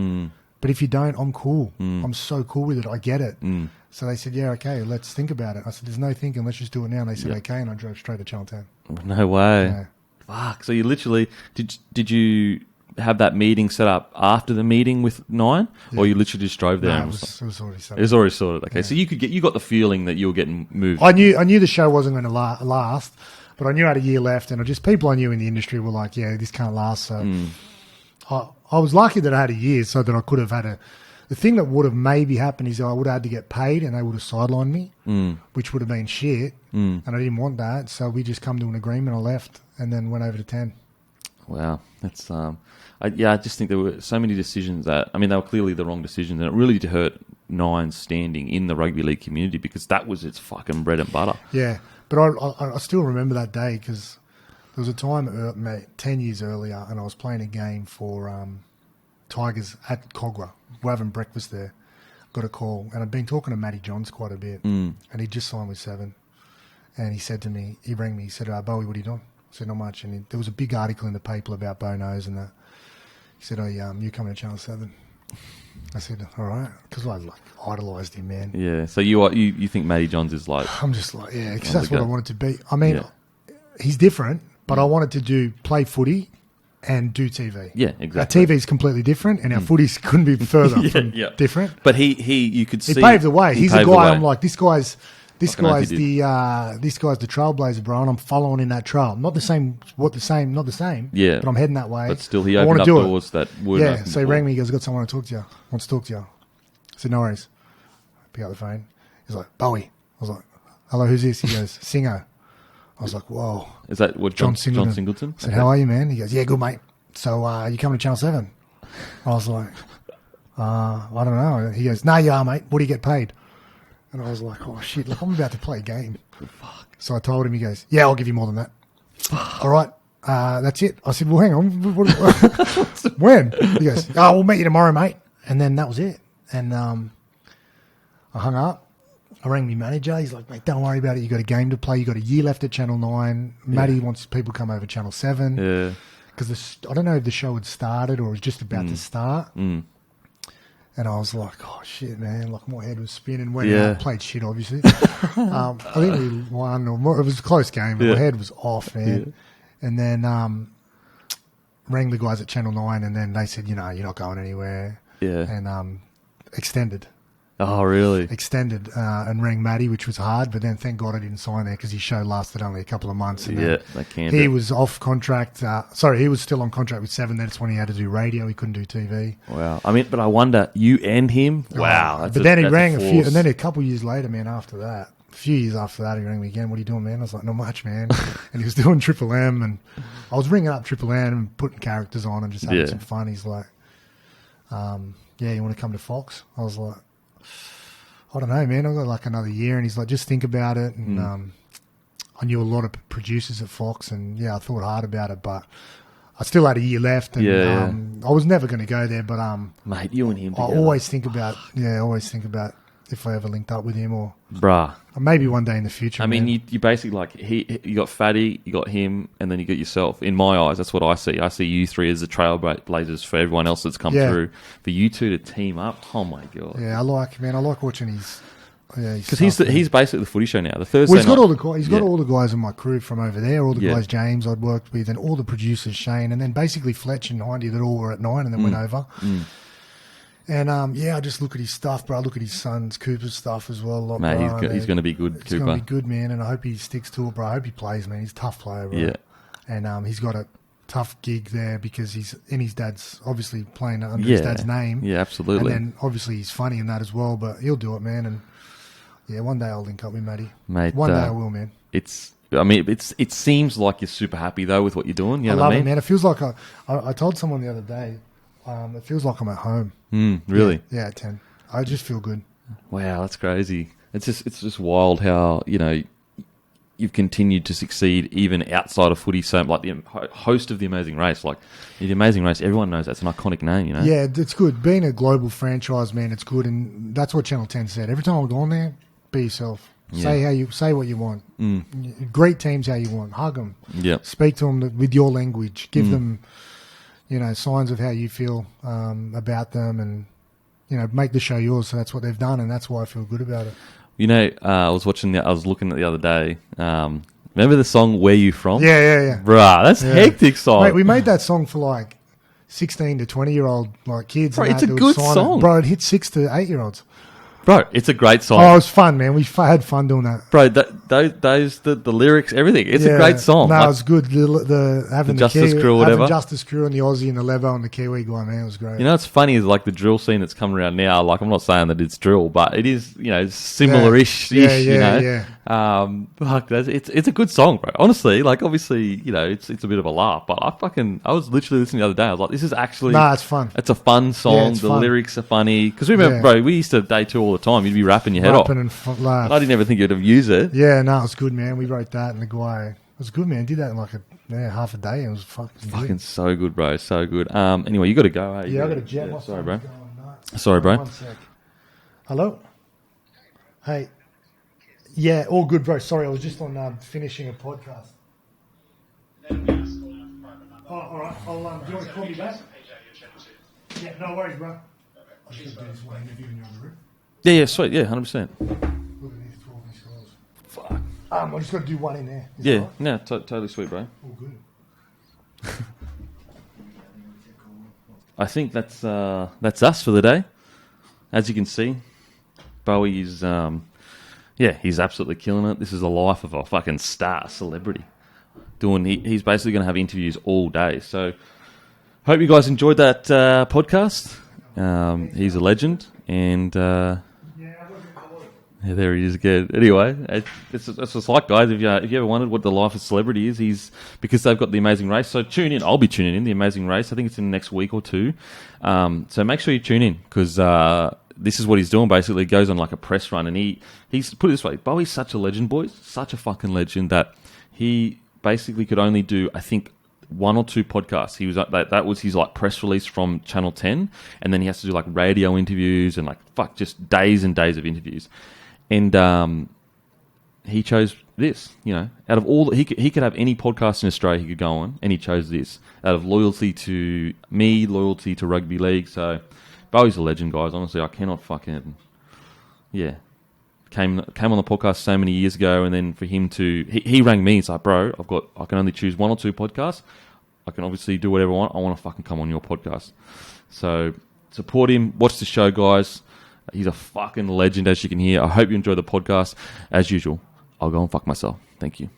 But if you don't, I'm cool. I'm so cool with it. I get it. So they said, yeah, okay, let's think about it. I said, there's no thinking. Let's just do it now. And they said, okay. And I drove straight to Channel 10. No way. Yeah. Fuck. So you literally... Did you have that meeting set up after the meeting with 9? Or you literally just drove there? No, it was already set up. It was already sorted. Okay. So you got the feeling that you were getting moved. I knew the show wasn't going to last, but I knew I had a year left. And people I knew in the industry were like, yeah, this can't last. So I was lucky that I had a year so that I could have had the thing that would have maybe happened is I would have had to get paid and they would have sidelined me, which would have been shit. And I didn't want that. So we just come to an agreement. I left and then went over to 10. Wow. That's, I just think there were so many decisions that, I mean, they were clearly the wrong decisions and it really did hurt Nine's standing in the rugby league community because that was its fucking bread and butter. Yeah. But I still remember that day because there was a time 10 years earlier and I was playing a game for Tigers at Cogra. We're having breakfast there. Got a call. And I'd been talking to Matty Johns quite a bit. And he'd just signed with 7. And he said to me, he rang me, he said, Bowie, what are you doing? I said, not much. And there was a big article in the paper about Bo Nose and that. He said, you coming to Channel 7? I said, all right. Because I idolised him, man. Yeah. So you think Matty Johns is like... I'm just like, yeah, because that's what I wanted to be. I mean, he's different, but I wanted to play footy and do TV. Yeah, exactly. Our TV is completely different, and our footies couldn't be further from different. But you could see he paved the way. He's a guy. I'm like, this guy's the trailblazer, bro, and I'm following in that trail. Not the same. Yeah, but I'm heading that way. But still, he opened up doors that were. Yeah, so he rang me. He goes, "I've got someone to talk to you. Wants to talk to you." I said, "No worries." Pick up the phone. He's like, "Bowie." I was like, "Hello, who's this?" He goes, "Singo." I was like, whoa. Is that what John Singleton? I said, how are you, man? He goes, yeah, good, mate. So you coming to Channel 7? I was like, I don't know. He goes, no, you are, mate. What do you get paid? And I was like, oh, shit, look, I'm about to play a game. Fuck. So I told him, he goes, yeah, I'll give you more than that. All right, that's it. I said, well, hang on. When? He goes, oh, we'll meet you tomorrow, mate. And then that was it. And I hung up. I rang my manager. He's like, mate, don't worry about it. You got a game to play. You got a year left at Channel 9. Matty wants people to come over to Channel 7. Yeah. Because I don't know if the show had started or was just about to start. And I was like, oh, shit, man. Like, my head was spinning. Went out, played shit, obviously. I think we won. Or more. It was a close game, but my head was off, man. Yeah. And then rang the guys at Channel 9, and then they said, you're not going anywhere. Yeah. And extended. Oh, really? Extended and rang Matty, which was hard, but then thank God I didn't sign there because his show lasted only a couple of months. And that can he was off contract. He was still on contract with 7. That's when he had to do radio. He couldn't do TV. Wow. I mean, but I wonder, you and him? Wow. But then he rang a few, and then a couple of years later, man, after that, a few years after that, he rang me again. What are you doing, man? I was like, not much, man. And he was doing Triple M, and I was ringing up Triple M and putting characters on and just having some fun. He's like, you want to come to Fox? I was like, I don't know, man. I've got like another year. And he's like, just think about it. And I knew a lot of producers at Fox. And, I thought hard about it. But I still had a year left, and Yeah. I was never going to go there. But Mate, you and him I together. always think about if I ever linked up with him, or Bruh. maybe one day in the future. I mean, man. you basically like you got Fatty, you got him, and then you got yourself. In my eyes, that's what I see. I see you three as the trailblazers for everyone else that's come through. For you two to team up, oh my god! Yeah, I like watching his. Yeah, because he's basically the Footy Show now. The Thursday Well, he's got night- all the guys. He's got all the guys in my crew from over there. All the Yeah. guys James I'd worked with, and all the producers Shane, and then basically Fletch and Hindy that all were at 9, and then went over. And I just look at his stuff, bro. I look at his son's Cooper's stuff as well. Like, Mate, bro, he's going to be good, It's Cooper. going to be good, man. And I hope he sticks to it, bro. I hope he plays, man. He's a tough player, bro. Yeah. And he's got a tough gig there because his dad's obviously playing under his dad's name. Yeah, absolutely. And then obviously he's funny in that as well, but he'll do it, man. And yeah, one day I'll link up with Matty. Mate, one day I will, man. It seems like you're super happy though with what you're doing. You know I what love I mean? it, man. It feels like I told someone the other day. It feels like I'm at home. Really? Yeah, at 10. I just feel good. Wow, that's crazy. It's just wild how you've continued to succeed even outside of footy. So like the host of the Amazing Race, like the Amazing Race, everyone knows that's an iconic name. You know? Yeah, it's good. Being a global franchise, man, it's good, and that's what Channel 10 said. Every time I go on there, be yourself. Say what you want. Great teams how you want. Hug them. Yeah. Speak to them with your language. Give them, signs of how you feel about them, and make the show yours. So that's what they've done, and that's why I feel good about it. I was looking at the other day. Remember the song "Where You From"? Yeah. Bruh, that's hectic song. Mate, we made that song for like 16 to 20-year-old kids. Bro, and it's that a would good sign it. song. Bro, it hit 6 to 8-year-olds. Bro, it's a great song. Oh, it was fun, man. We had fun doing that. Bro, the lyrics, everything. It's a great song. No, Like, it was good. Having the Justice Crew or whatever. Having Justice Crew and the Aussie and the Levo and the Kiwi guy, man, it was great. you know what's funny is like the drill scene that's coming around now. Like I'm not saying that it's drill, but it is similar-ish. Yeah. Fuck, it's a good song, bro. Honestly, like obviously it's a bit of a laugh, but I was literally listening the other day. I was like, this is actually Nah, it's fun. It's a fun song. it's The fun. lyrics are funny because remember, bro, we used to day two all the time. You'd be rapping your head off. Rapping and laugh. I didn't ever think you'd have used it. Yeah, no, it was good, man. We wrote that, and the guy, it was good, man. Did that in like half a day. It was fucking good. So good, bro. So good. Anyway, you got to go. Hey? Yeah, I got a jet. My Sorry, phone's bro. going nuts. Sorry, bro. One sec. Hello? Hey. Yeah, all good, bro. Sorry, I was just on finishing a podcast. Oh, all right. Do you want to call me back? Yeah, no worries, bro. I was just going to do this one interview in your other room. Yeah, sweet. Yeah, 100%. Look at these 12 missed calls. Fuck. I just got to do one in there. Is Yeah, that right? no, totally sweet, bro. All good. I think that's us for the day. As you can see, Bowie is, he's absolutely killing it. This is the life of a fucking star celebrity. He's basically going to have interviews all day. So, hope you guys enjoyed that podcast. He's a legend, and there he is again. Anyway, it's just like, guys, if you ever wondered what the life of celebrity is, because they've got the Amazing Race. So tune in. I'll be tuning in the Amazing Race. I think it's in the next week or two. So make sure you tune in because this is what he's doing. Basically, he goes on like a press run, and he's put it this way: Bowie's such a legend, boys, such a fucking legend that he basically could only do, I think, 1 or 2 podcasts. He was that was his like press release from Channel 10, and then he has to do like radio interviews and just days and days of interviews. And he chose this, out of all, he could have any podcast in Australia he could go on, and he chose this out of loyalty to me, loyalty to rugby league. So Bowie's a legend, guys. Honestly, I cannot fucking, came on the podcast so many years ago, and then for him to, he rang me. It's like, bro, I can only choose 1 or 2 podcasts. I can obviously do whatever I want. I want to fucking come on your podcast. So support him. Watch the show, guys. He's a fucking legend, as you can hear. I hope you enjoy the podcast. As usual, I'll go and fuck myself. Thank you.